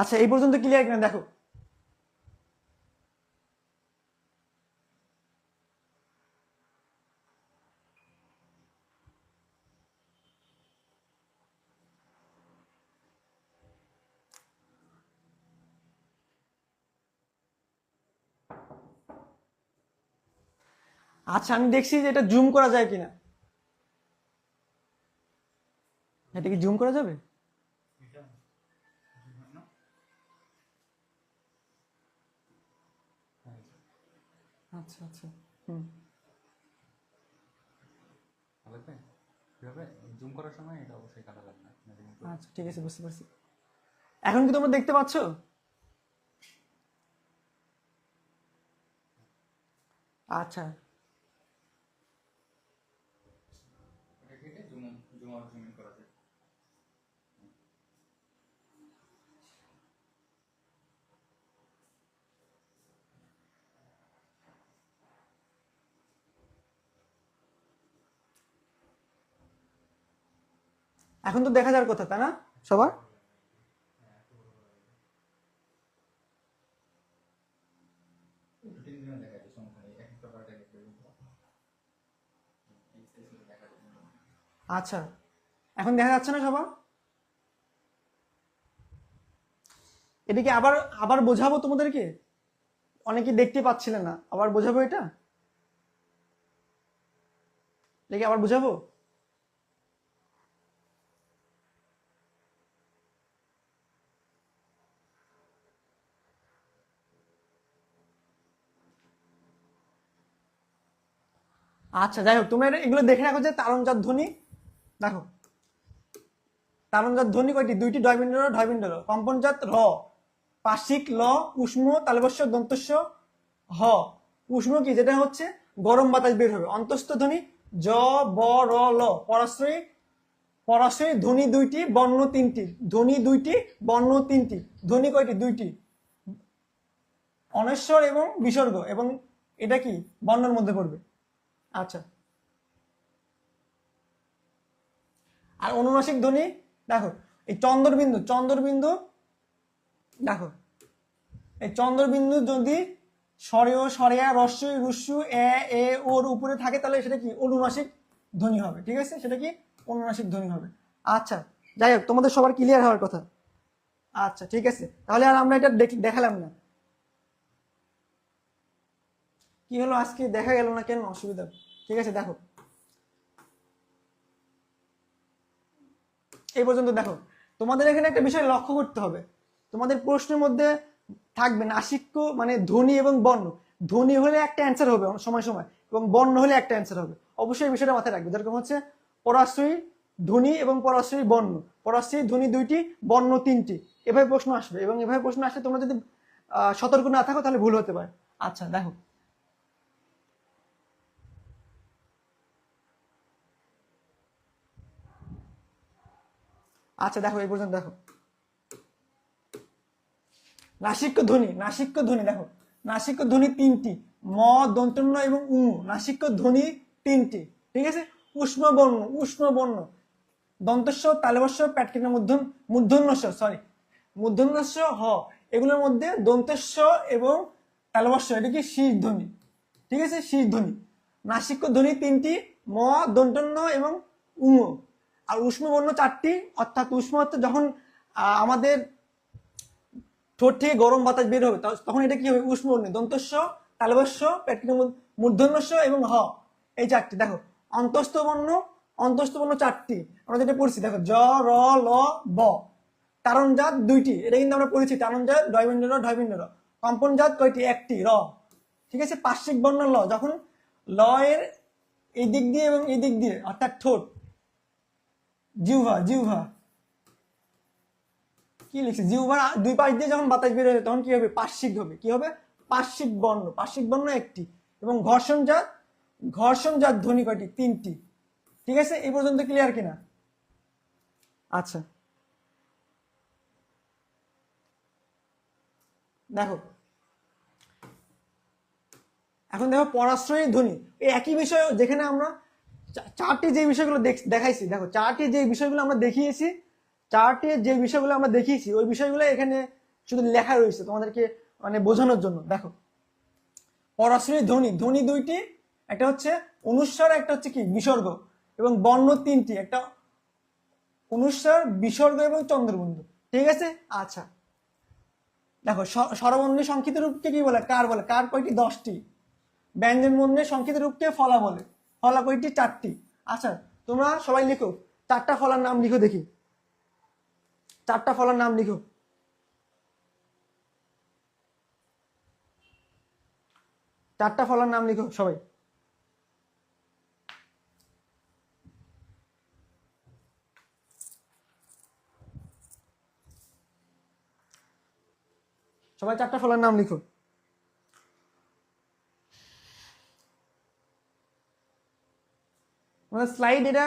A: আচ্ছা এই পর্যন্ত ক্লিয়ার কিনা দেখো। আচ্ছা আমি দেখছি যে এটা জুম করা যায় কিনা, এটা কি জুম করা যাবে? আচ্ছা আচ্ছা হুম
B: জুম করার সময় এটা অবশ্যই কাটা লাগবে না।
A: আচ্ছা ঠিক আছে, বুঝতে পারছি। এখন কি তোমরা দেখতে পাচ্ছ? আচ্ছা
B: এটা কেটে জুম জুম আর জুম ইন করা যায়।
A: এখন তো দেখা যাওয়ার কথা, তাই না সবার?
B: তিন দিনে দেখা যায়, সমস্যা নেই, এক একটা পার্টে দেখতে পাবো। দেখা যায়।
A: আচ্ছা এখন দেখা যাচ্ছে না সবার? এটা কি আবার আবার বোঝাবো তোমাদেরকে? অনেকে দেখতে পাচ্ছিলেন না, আবার বোঝাবো এটা? দেখি আবার বোঝাবো। আচ্ছা যাই হোক, তোমরা এগুলো দেখে রাখো যে তারণজাত ধ্বনি। দেখো তারণজাত ধ্বনি কয়টি? দুইটি, ডয়বিন্দ র, ঢয়বিন্দ র। কম্পনজাত র, পার্শ্বিক ল, উষ্ম তালবস্য দন্তস্য হ। উষ্ম কি? যেটা হচ্ছে গরম বাতাস বের হবে। অন্তস্থ ধ্বনি জ, ব, র, ল। পরাশ্রয়ী পরাশ্রয়ী ধ্বনি দুইটি, বর্ণ তিনটি। ধ্বনি দুইটি, বর্ণ তিনটি। ধ্বনি কয়টি? দুইটি। অনস্বর এবং বিসর্গ, এবং এটা কি বর্ণের মধ্যে পড়বে। আচ্ছা আর অনুনাসিক ধ্বনি দেখো, এই চন্দ্রবিন্দু, চন্দ্রবিন্দু দেখো, এই চন্দ্রবিন্দু যদি স্বরেয়, স্বরেয়া, রস্যই, রুস্যু, এ ওর উপরে থাকে, তাহলে সেটা কি অনুনাসিক ধ্বনি হবে। ঠিক আছে, সেটা কি অনুনাসিক ধ্বনি হবে। আচ্ছা যাই হোক, তোমাদের সবার ক্লিয়ার হওয়ার কথা। আচ্ছা ঠিক আছে, তাহলে আর আমরা এটা দেখালাম না। কি হলো আজকে দেখা গেল না কেন? অসুবিধা। ঠিক আছে দেখো, এই পর্যন্ত দেখো। তোমাদের এখানে একটা বিষয় লক্ষ্য করতে হবে, তোমাদের প্রশ্নের মধ্যে থাকবে নাসিক্য মানে ধ্বনি এবং বর্ণ। ধ্বনি হলে একটা অ্যান্সার হবে সময় সময়, এবং বর্ণ হলে একটা অ্যান্সার হবে। অবশ্যই এই বিষয়টা মাথায় রাখবে। যেরকম হচ্ছে পরাশ্রয়ী ধ্বনি এবং পরাশ্রয়ী বর্ণ, পরাশ্রয়ী ধ্বনি দুইটি, বর্ণ তিনটি, এভাবে প্রশ্ন আসবে। এবং এভাবে প্রশ্ন আসলে তোমরা যদি সতর্ক না থাকো তাহলে ভুল হতে পারে। আচ্ছা দেখো, আচ্ছা দেখো এই পর্যন্ত দেখো। নাসিক্য ধ্বনি, নাসিক্য ধ্বনি দেখো, নাসিক্য ধ্বনি তিনটি, ম, দন্তন্য এবং উ। নাসিক্য ধ্বনি তিনটি। ঠিক আছে। উষ্ম বর্ণ, উষ্ম বর্ণ দন্তস্ব, তালবস্য, প্যাটকিনা মূর্ধন্যস্ব, সরি মূর্ধন্যস্ব, হ। এগুলোর মধ্যে দন্তস্ব এবং তালবস্য, এটা কি শীষ ধ্বনি। ঠিক আছে, শীষ ধ্বনি। নাসিক্য ধ্বনি তিনটি, ম, দন্তন্য এবং উ। আর উষ্ম বর্ণ চারটি, অর্থাৎ উষ্ম হচ্ছে যখন আমাদের ঠোঁট থেকে গরম বাতাস বের হবে, তখন এটা কি হবে? উষ্ম বর্ণ। দন্তস্ব, তালবস্য, পেটকিনা মূর্ধন্যস্ব এবং হ, এই চারটি। দেখো অন্তস্থ বর্ণ, অন্তস্থ বর্ণ চারটি, আমরা যেটা পড়ছি দেখো, জ, র, ল, ব। তারণজাত দুইটি, এটা কিন্তু আমরা পড়েছি, তারণজাত ডয়বিন্দ র, ঢয়বিন্দ র। কম্পনজাত কয়টি? একটি, র। ঠিক আছে। পার্শ্বিক বর্ণ ল, যখন ল এর এই দিক দিয়ে এবং এই দিক দিয়ে, অর্থাৎ ঠোঁট, জিহ্বা, জিহ্বা কি লিখছে, জিহ্বার দুই পাশ দিয়ে যখন বাতাস বের হবে, তখন কি হবে? পার্শ্বিক হবে। কি হবে? পার্শ্বিক বর্ণ। পার্শ্বিক বর্ণ একটি। এবং ঘর্ষণজাত, ঘর্ষণজাত ধ্বনি কয়টি? তিনটি। ঠিক আছে, এই পর্যন্ত ক্লিয়ার কিনা? আচ্ছা দেখো, এখন দেখো পরাশ্রয়ী ধ্বনি, এই একই বিষয় যেখানে আমরা চারটি যে বিষয়গুলো দেখাইছি, দেখো চারটি যে বিষয়গুলো আমরা দেখিয়েছি, চারটি যে বিষয়গুলো আমরা দেখিয়েছি, ওই বিষয়গুলো এখানে শুধু লেখা রয়েছে তোমাদেরকে মানে বোঝানোর জন্য। দেখো পরাশ্রয়ী ধ্বনি, ধ্বনি দুইটি, একটা হচ্ছে অনুস্বর, একটা হচ্ছে কি বিসর্গ, এবং বর্ণ তিনটি, একটা অনুস্বর, বিসর্গ এবং চন্দ্রবিন্দু। ঠিক আছে। আচ্ছা দেখো স্বরবর্ণী সংক্ষিপ্ত রূপকে কি বলে? কার বলে। কার কয়টি? 10টি। ব্যঞ্জন বর্ণের সংক্ষিপ্ত রূপকে ফলা বলে। ফলা কয়টি? 4টি। আচ্ছা, তোমরা সবাই লিখো 4টা ফলার নাম লিখো দেখি, 4টা ফলার নাম লিখো। চারটা ফলার নাম লিখো সবাই। সবাই 4টা ফলার নাম লিখো। মানে স্লাইড এটা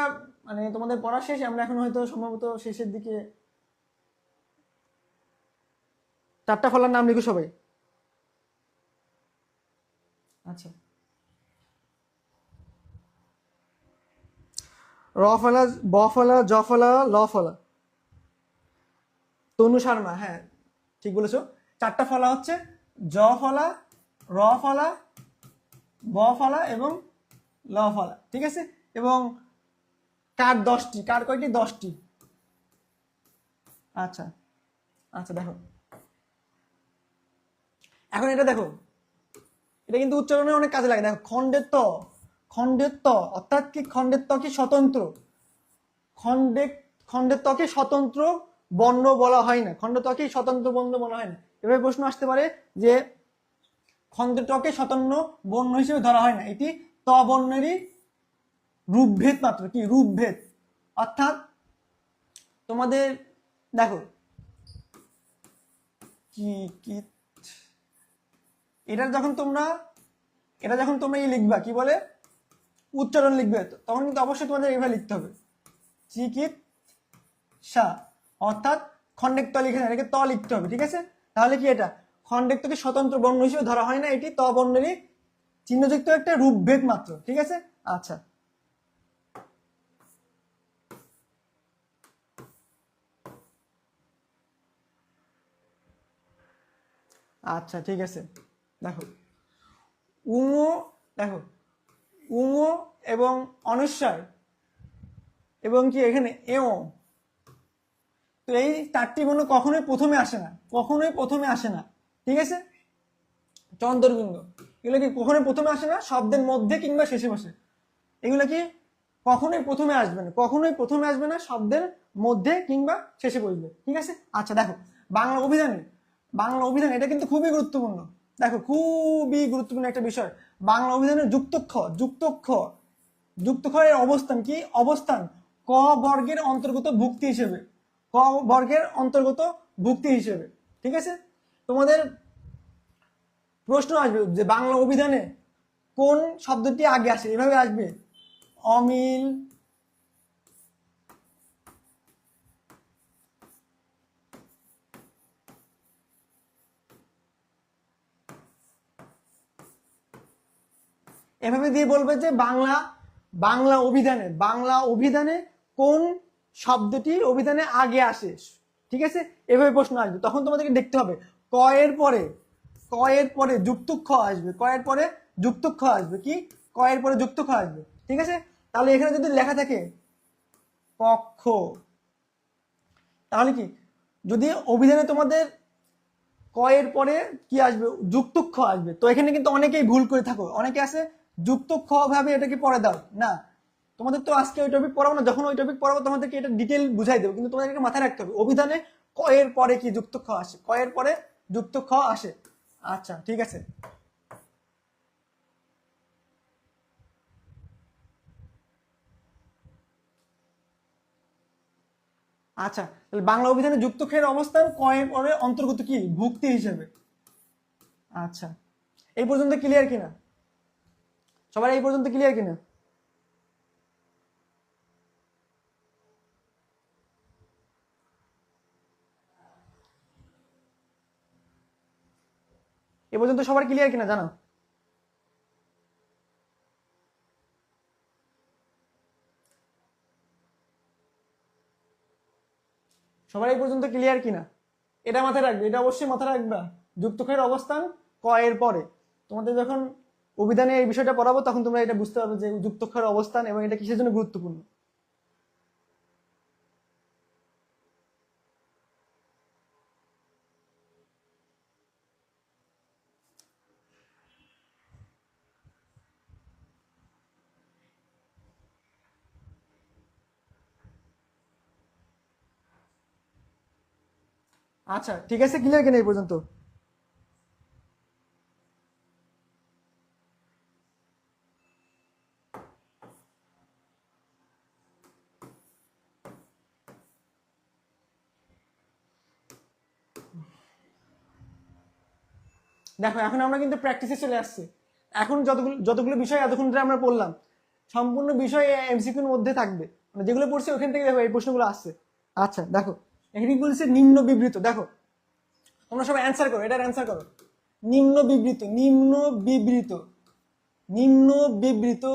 A: মানে তোমাদের পড়া শেষ, আমরা এখন হয়তো সম্ভবত শেষের দিকে। 4টা ফলার নাম লিখো সবাই। আচ্ছা, র ফলা, ব ফলা, জ ফলা, ল ফলা। তনু শর্মা, হ্যাঁ ঠিক বলেছো। 4টা ফলা হচ্ছে জ ফলা, র ফলা, ব ফলা এবং ল ফলা, ঠিক আছে। এবং কার 10টি, কার কয়টি? 10টি। আচ্ছা আচ্ছা, দেখো এখন এটা দেখো, এটা কিন্তু উচ্চারণে অনেক কাজে লাগে। দেখো খণ্ডের ত, খণ্ডের ত অর্থাৎ কি? খণ্ডের ত কি স্বতন্ত্র? খণ্ডের ত্বকে স্বতন্ত্র বর্ণ বলা হয় না, খণ্ডের ত্বকে স্বতন্ত্র বর্ণ বলা হয় না। এভাবে প্রশ্ন আসতে পারে যে খণ্ডের ত্বকে স্বতন্ত্র বর্ণ হিসেবে ধরা হয় না, এটি ত বর্ণেরই রূপভেদ মাত্র। কি? রূপভেদ। অর্থাৎ তোমাদের দেখো কি কি এটা যখন তোমরা লিখবা, কি বলে উচ্চারণ লিখবে, তখন কিন্তু অবশ্যই তোমাদের এইভাবে লিখতে হবে, চিকিৎসা। অর্থাৎ খণ্ডের ত লিখে না, এটাকে ত লিখতে হবে, ঠিক আছে। তাহলে কি এটা খণ্ডের থেকে স্বতন্ত্র বর্ণ হিসেবে ধরা হয় না, এটি ত বর্ণেরই চিহ্নযুক্ত একটা রূপভেদ মাত্র, ঠিক আছে। আচ্ছা আচ্ছা ঠিক আছে। দেখো উঙো, দেখো উঙো এবং অনস্বর এবং কি এখানে এও, তো এই 4টি বর্ণ কখনোই প্রথমে আসে না, কখনোই প্রথমে আসে না, ঠিক আছে। চন্দ্রবিন্দু, এগুলো কি কখনোই প্রথমে আসে না, শব্দের মধ্যে কিংবা শেষে বসে। এগুলো কি কখনোই প্রথমে আসবে না, কখনোই প্রথমে আসবে না, শব্দের মধ্যে কিংবা শেষে বসবে, ঠিক আছে। আচ্ছা দেখো বাংলা অভিধানে, বাংলা অভিধান এটা কিন্তু খুবই গুরুত্বপূর্ণ। দেখো খুবই গুরুত্বপূর্ণ একটা বিষয়, বাংলা অভিধানের যুক্তক্ষ, যুক্তক্ষরের অবস্থান কি? অবস্থান ক বর্গের অন্তর্গত ভুক্তি হিসেবে, ক বর্গের অন্তর্গত ভুক্তি হিসেবে, ঠিক আছে। তোমাদের প্রশ্ন আসবে যে বাংলা অভিধানে কোন শব্দটি আগে আসে, এভাবে আসবে অমিল, এভাবে দিয়ে বলবে যে বাংলা অভিধানে কোন শব্দটি অভিধানে আগে আসে, ঠিক আছে। এভাবে প্রশ্ন আসবে, তখন তোমাদেরকে দেখতে হবে ক এর পরে যুক্ত খ আসবে, ক এর পরে যুক্ত খ আসবে, কি ক এর পরে যুক্ত খ আসবে, ঠিক আছে। তাহলে এখানে যদি লেখা থাকে পক্ষ, তাহলে কি যদি অভিধানে তোমাদের ক এর পরে কি আসবে? যুক্ত খ আসবে। তো এখানে কিন্তু অনেকেই ভুল করে থাকো, অনেকে আছে যুক্ত খ ভাবে এটাকে পড়ে দাও না। তোমাদের তো আজকে ওই টপিক পড়াবো না, যখন ওই টপিক পড়াবো তোমাদেরকে এটা ডিটেল বুঝাই দেবো, কিন্তু তোমাদেরকে মাথায় রাখতে হবে অভিধানে ক এর পরে কি যুক্ত খ আসে, ক এর পরে যুক্ত খ আসে। আচ্ছা ঠিক আছে। আচ্ছা তাহলে বাংলা অভিধানে যুক্ত খ এর অবস্থান ক এর পরে অন্তর্গত কি? ভুক্তি হিসেবে। আচ্ছা এই পর্যন্ত ক্লিয়ার কিনা সবাই? এই পর্যন্ত ক্লিয়ার কিনা? এ পর্যন্ত সবার ক্লিয়ার কিনা জানো? সবার এই পর্যন্ত ক্লিয়ার কিনা? এটা মাথায় রাখবে, এটা অবশ্যই মাথায় রাখবা, যুক্তক্ষরের অবস্থান ক এর পরে। তোমাদের যখন অভিধানে এই বিষয়টা পড়াবো তখন তোমরা এটা বুঝতে পারবে যে যুক্তক্ষরের অবস্থান এবং এটা কিসের জন্য গুরুত্বপূর্ণ। আচ্ছা ঠিক আছে, ক্লিয়ার কিনা এই পর্যন্ত? দেখো এখন আমরা কিন্তু প্র্যাকটিসে চলে আসছি। এখন যতগুলো যতগুলো বিষয় এতক্ষণ ধরে আমরা পড়লাম, সম্পূর্ণ বিষয় এমসিকিউর মধ্যে থাকবে, মানে যেগুলো পড়ছি ওখান থেকে দেখো এই প্রশ্নগুলো আসছে। আচ্ছা দেখো এখানে কি বলছে, নিম্ন বিবৃত। দেখো তোমরা সবাই অ্যান্সার করো, এটার অ্যান্সার করো। নিম্ন বিবৃত, নিম্ন বিবৃত, নিম্ন বিবৃত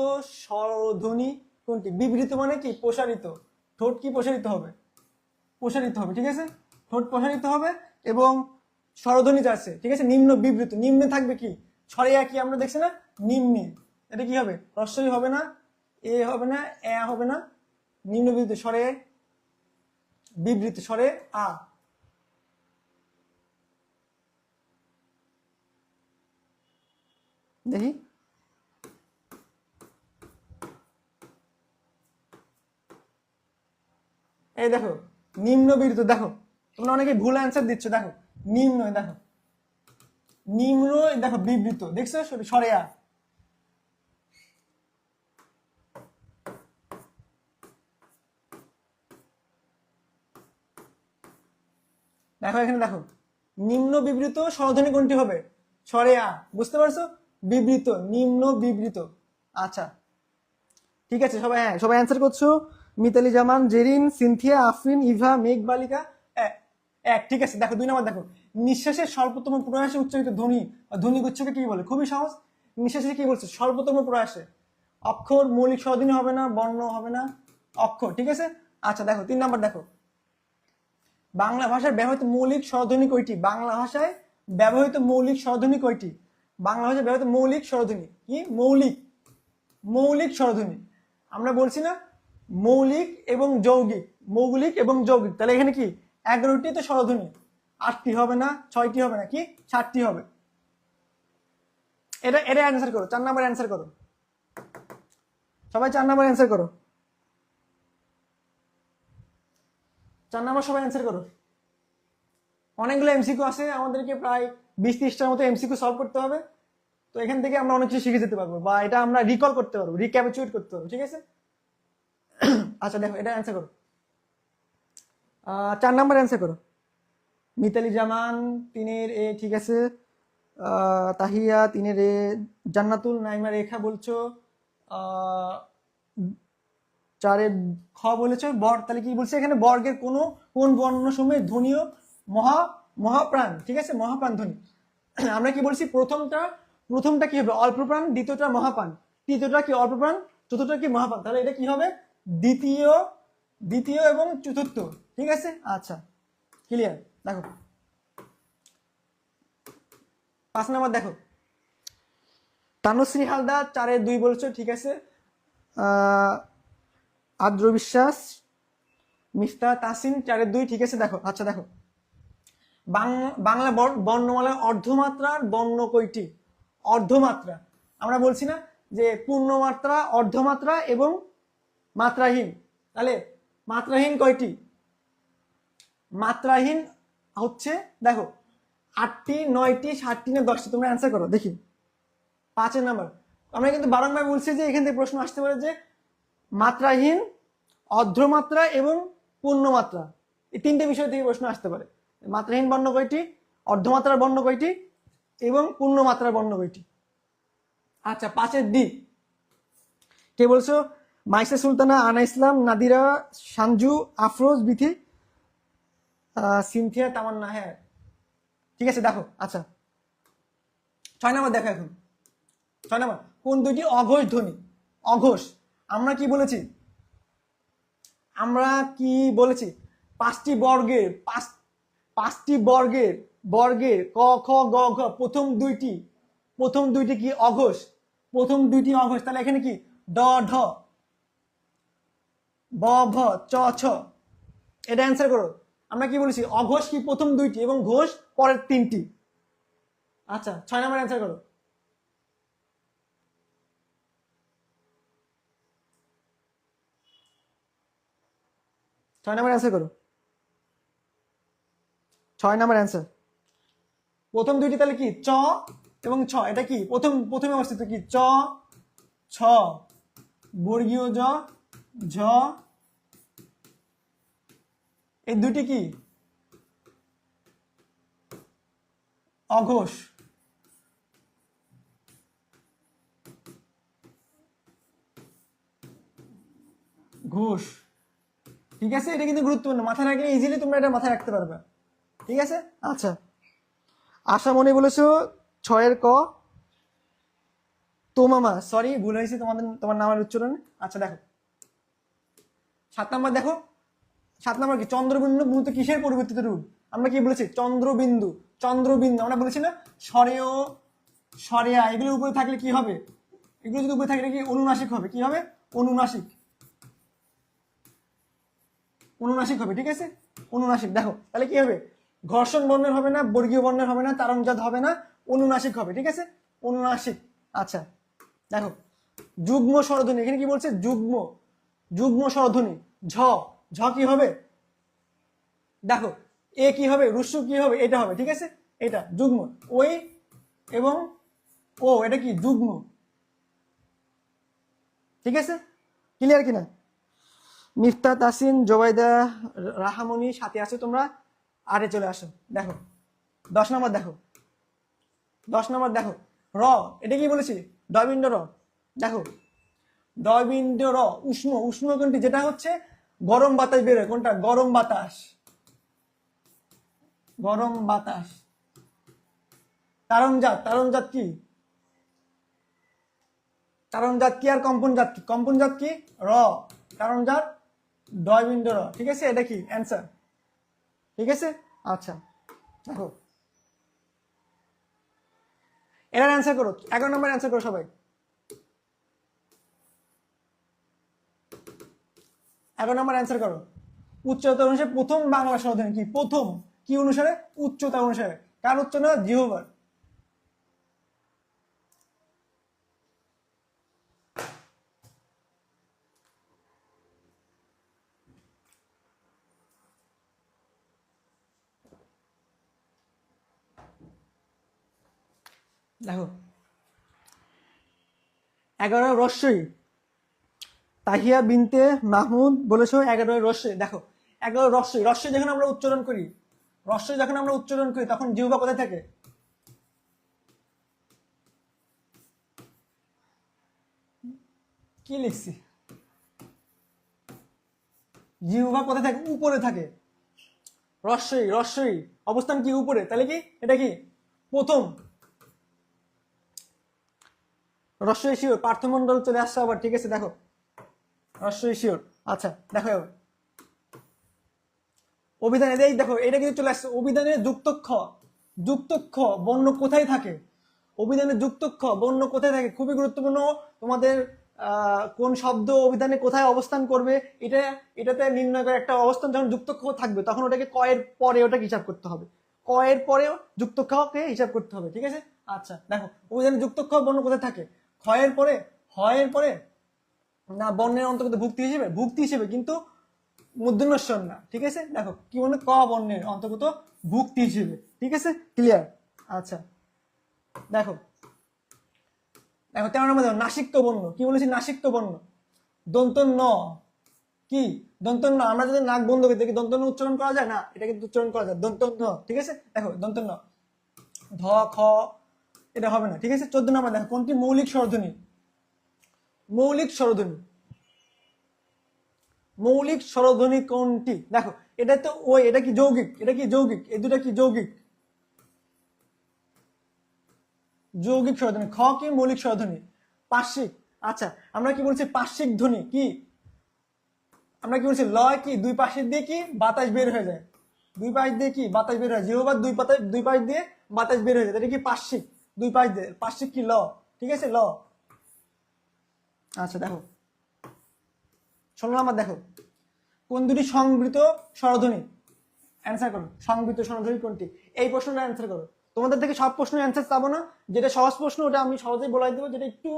A: স্বরধ্বনি কোনটি? বিবৃত মানে কি? প্রসারিত। ঠোঁট কি প্রসারিত হবে? প্রসারিত হবে, ঠিক আছে, ঠোঁট প্রসারিত হবে এবং স্বরধ্বনি যাচ্ছে, ঠিক আছে। নিম্ন বিবৃত, নিম্নে থাকবে কি? স্বরে কি আমরা দেখছি না, নিম্নে। এটা কি হবে? হ্রস্বই হবে না, এ হবে না, এ হবে না, নিম্ন বিবৃত স্বরে, বিবৃত স্বরে আ। দেখি এই দেখো নিম্ন বিবৃত। দেখো তোমরা অনেকে ভুল অ্যান্সার দিচ্ছ। দেখো নিম্ন, দেখো নিম্ন, দেখো বিবৃত, দেখছো স্বরে আ। দেখো এখানে দেখো নিম্ন বিবৃত স্বরধ্বনি কোনটি হবে? স্বরে আ, বুঝতে পারছো? বিবৃত, নিম্ন বিবৃত। আচ্ছা ঠিক আছে সবাই, হ্যাঁ সবাই অ্যান্সার করছো। মিতালি জামান, জেরিন, সিনথিয়া, আফরিন, ইভা, মেঘ বালিকা এক। ঠিক আছে দেখো 2 নম্বর দেখো, নিঃশ্বাসের স্বল্পতম প্রয়াসে উচ্চারিত ধ্বনি বা ধ্বনিগুচ্ছকে কি বলে? খুবই সহজ। নিঃশ্বাসে কি বলছে? স্বল্পতম প্রয়াসে। অক্ষর, মৌলিক স্বরধ্বনি হবে না, বর্ণ হবে না, অক্ষর, ঠিক আছে। আচ্ছা দেখো 3 নম্বর দেখো, বাংলা ভাষায় ব্যবহৃত মৌলিক স্বরধ্বনি কয়টি? বাংলা ভাষায় ব্যবহৃত মৌলিক স্বরধ্বনি কয়টি? বাংলা ভাষায় ব্যবহৃত মৌলিক স্বরধ্বনি কি? মৌলিক, মৌলিক স্বরধ্বনি। আমরা বলছি না মৌলিক এবং যৌগিক, মৌলিক এবং যৌগিক, তাহলে এখানে কি 11টি তো স্বরধ্বনি, 8টি হবে না, 6টি হবে না, কি 7টি হবে। এটা এটা অ্যান্সার করো, 4 নাম্বার অ্যান্সার করো সবাই, 4 নাম্বার অ্যান্সার করো, 4 নাম্বার সবাই অ্যান্সার করো। অনেকগুলো এমসিকিউ আছে, আমাদেরকে প্রায় 20-30টার মতো এমসিকিউ সলভ করতে হবে। তো এখান থেকে আমরা অনেক কিছু শিখে যেতে পারবো, বা এটা আমরা রিকল করতে পারবো, রিক্যাপিচুয়েট করতে পারবো, ঠিক আছে। আচ্ছা দেখো এটা অ্যান্সার করো, 4 নাম্বার অ্যান্সার করো। মিতালি জামান 3-এর এ, ঠিক আছে। তাহিয়া 3-এর এ। জান্নাতুল নাইমা রেখা বলছো 4-এর খ বলেছো বর, তাহলে কি বলছে এখানে? বর্গের কোন বর্ণ সময়ে ধ্বনিও মহাপ্রাণ, ঠিক আছে, মহাপ্রাণ ধ্বনি। আমরা কি বলছি? প্রথমটা কি হবে? অল্প প্রাণ, দ্বিতীয়টা মহাপ্রাণ, তৃতীয়টা কি অল্প প্রাণ, চতুর্থটা কি মহাপ্রাণ, তাহলে এটা কি হবে? দ্বিতীয়, দ্বিতীয় এবং চতুর্থ, ঠিক আছে। আচ্ছা ক্লিয়ার। দেখো 5 নাম্বার দেখো, তানুশ্রী হালদার 4-এর 2 বলছো, ঠিক আছে। আদ্র বিশ্বাস, মিফতা তাসিন 4-এর 2, ঠিক আছে। দেখো আচ্ছা দেখো, বাংলা বর্ণমালার অর্ধমাত্রার বর্ণ কয়টি? অর্ধমাত্রা, আমরা বলছি না যে পূর্ণমাত্রা, অর্ধমাত্রা এবং মাত্রাহীন, তাহলে মাত্রাহীন কয়টি? মাত্রাহীন হচ্ছে দেখো 8টি, 9টি, 7টি না 10টি, তোমরা অ্যান্সার করো দেখি। 5 নাম্বার, আমরা কিন্তু বারংবার বলছি যে এখান থেকে প্রশ্ন আসতে পারে যে মাত্রাহীন, অর্ধমাত্রা এবং পূর্ণমাত্রা, এই 3টে বিষয় থেকে প্রশ্ন আসতে পারে। মাত্রাহীন বর্ণ কয়টি, অর্ধমাত্রার বর্ণ কয়টি এবং পূর্ণমাত্রার বর্ণ কয়টি? আচ্ছা 5-এর ডি কে বলছো? মাইসা সুলতানা, আনা ইসলাম, নাদিরা, সানজু, আফরোজ, বিথি, সিনথিয়া, তামান্না, হ্যাঁ ঠিক আছে। দেখো আচ্ছা 6 নাম্বার দেখো, এখন 6 নাম্বার, কোন দুইটি অঘোষ ধ্বনি? অঘোষ, আমরা কি বলেছি? আমরা কি বলেছি? 5টি বর্গের, 5টি বর্গের, বর্গের ক খ গ ঘ প্রথম দুইটি কি অঘোষ? প্রথম দুইটি অঘোষ, তাহলে এখানে কি ড ঢ, ব ভ, চ ছ, এটা অ্যান্সার করো। আমরা কি বলেছি? অঘোষ কি প্রথম দুইটি এবং ঘোষ পরের 3টি। আচ্ছা 6 নাম্বার অ্যান্সার করো। 6 নাম্বার অ্যান্সার করো, 6 নাম্বার অ্যান্সার। প্রথম দুইটি তাহলে কি চ এবং ছ, এটা কি প্রথমে অবস্থিত কি চ ছ বর্গীয় জ ঝ, এই দুটি কি অঘোষ, ঘোষ। ঠিক আছে, এটা কিন্তু গুরুত্বপূর্ণ, মাথায় রাখলে ইজিলি তোমরা এটা মাথায় রাখতে পারবে। ঠিক আছে, আচ্ছা আশা মনে বলেছো 6 ক তো মামা, সরি ভুল হয়েছে তোমার নামের উচ্চারণ। আচ্ছা দেখো 7 নাম্বার, দেখো 7 নাম্বার কি চন্দ্রবিন্দু মূলত কিসের পরিবর্তিত রূপ? আমরা কি বলেছি চন্দ্রবিন্দু, চন্দ্রবিন্দু আমরা বলেছি না, স্বরেয় স্বরেয়া এগুলো উপরে থাকলে কি হবে, এগুলো যদি উপরে থাকলে কি অনুনাসিক হবে, কি হবে অনুনাসিক, অনুনাসিক হবে। ঠিক আছে, অনুনাসিক। দেখো তাহলে কি হবে, ঘর্ষণ বর্ণের হবে না, বর্গীয় বর্ণের হবে না, তারণজাত হবে না, অনুনাসিক হবে। ঠিক আছে, অনুনাসিক। আচ্ছা দেখো যুগ্ম স্বরধ্বনি, এখানে কি বলছে যুগ্ম, যুগ্ম স্বরধ্বনি ঝ, ঝ কি হবে দেখো, এ কি হবে, রুস্য কি হবে, এটা হবে। ঠিক আছে, এটা যুগ্ম, ওই এবং ও এটা কি যুগ্ম। ঠিক আছে, ক্লিয়ার কিনা? মিফতা তাসিন জোবাইদা রাহামনি সাথে আছে তোমরা, আরে চলে আসো। দেখো 10 নম্বর, দেখো 10 নম্বর, দেখো র, এটা কি বলেছি ডবিন্দ র। দেখো ডবিন্দ র উষ্ণ, উষ্ণ কোনটি, যেটা হচ্ছে গরম বাতাস বেরোয়, কোনটা গরম বাতাস, গরম বাতাস। তারণজাত, তারণজাত কি, তারণজাত কি আর কম্পনজাত কি, কম্পনজাত কি র, তারণজাত ডয়বিন্দ র। ঠিক আছে, এটা কি অ্যান্সার। ঠিক আছে, আচ্ছা দেখো এটার অ্যান্সার করো, 11 নম্বর অ্যান্সার করো সবাই। 11 নম্বর অ্যান্সার করো। উচ্চতা অনুসারে প্রথম বাংলা স্বরধ্বনি কি, প্রথম কি অনুসারে, উচ্চতা অনুসারে। কার উচ্চতা, জিহ্বার। দেখো 11 রস্যই, তাহিয়া বিনতে মাহমুদ বলেছো 11 রস্যই। দেখো 11 রস্যই, রস্যই যখন আমরা উচ্চারণ করি, রস্যই যখন আমরা উচ্চারণ করি তখন জিহ্বা কোথায় থাকে, কি লিখছি, জিহ্বা কোথায় থাকে, উপরে থাকে। রস্যই, রস্যই অবস্থান কি উপরে, তাহলে কি এটা কি প্রথম। রস্যই শিওর, পার্থমন্ডল চলে আসছে আবার। ঠিক আছে, দেখো রস্যই শিওর। আচ্ছা দেখো এবার অভিধান, এই দেখো এটা কিন্তু চলে আসছে, অভিধানে যুক্ত খ, যুক্ত খ বর্ণ কোথায় থাকে, অভিধানে যুক্ত খ বর্ণ কোথায় থাকে, খুবই গুরুত্বপূর্ণ। তোমাদের কোন শব্দ অভিধানে কোথায় অবস্থান করবে, এটা এটাতে নির্ণয় করে একটা অবস্থান যখন যুক্ত খ থাকবে তখন ওটাকে ক এর পরে ওটাকে হিসাব করতে হবে, ক এর পরেও যুক্ত খ কে হিসাব করতে হবে। ঠিক আছে, আচ্ছা দেখো অভিধানে যুক্ত খ বর্ণ কোথায় থাকে, খ এর পরে, হ এর পরে না, বর্ণের অন্তর্গত ভুক্তি হিসেবে, ভুক্তি হিসেবে কিন্তু মূর্ধন্যস্বর না। ঠিক আছে, দেখো কি বলে ক বর্ণের অন্তর্গত ভুক্তি হিসেবে। ঠিক আছে, ক্লিয়ার। আচ্ছা দেখো, দেখো 13 নম্বর, দেখো নাসিক্ত বর্ণ, কি বলেছি নাসিক্ত বর্ণ, দন্ত ন, কি দন্ত ন, আমরা যদি নাক বন্ধ করি দেখি দন্ত ন উচ্চারণ করা যায় না, এটা কিন্তু উচ্চারণ করা যায় দন্ত ন। ঠিক আছে, দেখো দন্ত ন, ধ খ এটা হবে না। ঠিক আছে, 14 নম্বর, দেখো কোনটি মৌলিক স্বরধ্বনি, মৌলিক স্বরধ্বনি, মৌলিক স্বরধ্বনি কোনটি, দেখো এটা তো ওই, এটা কি যৌগিক, এটা কি যৌগিক, এই দুটা কি যৌগিক, যৌগিক স্বরধ্বনি। খ কি মৌলিক স্বরধ্বনি, পার্শ্বিক। আচ্ছা আমরা কি বলছি পার্শ্বিক ধ্বনি কি, আমরা কি বলছি লয় কি দুই পাশের দিয়ে কি বাতাস বের হয়ে যায়, দুই পাশ দিয়ে কি বাতাস বের হয়, জিহ্বার দুই পাশ দিয়ে বাতাস বের হয়ে যায়, এটা কি পার্শ্বিক, দুই পাশ দিয়ে, পার্শ্বিক কি ল। ঠিক আছে, ল। আচ্ছা দেখো 16 নম্বর, দেখো কোন দুটি সংবৃত স্বরধ্বনি, অ্যান্সার করো, সংবৃত স্বরধ্বনি কোনটি, এই প্রশ্নটা অ্যান্সার করো। তোমাদের থেকে সব প্রশ্নের অ্যান্সার চাবো না, যেটা সহজ প্রশ্ন ওটা আমি সহজেই বলাই দেবো, যেটা একটু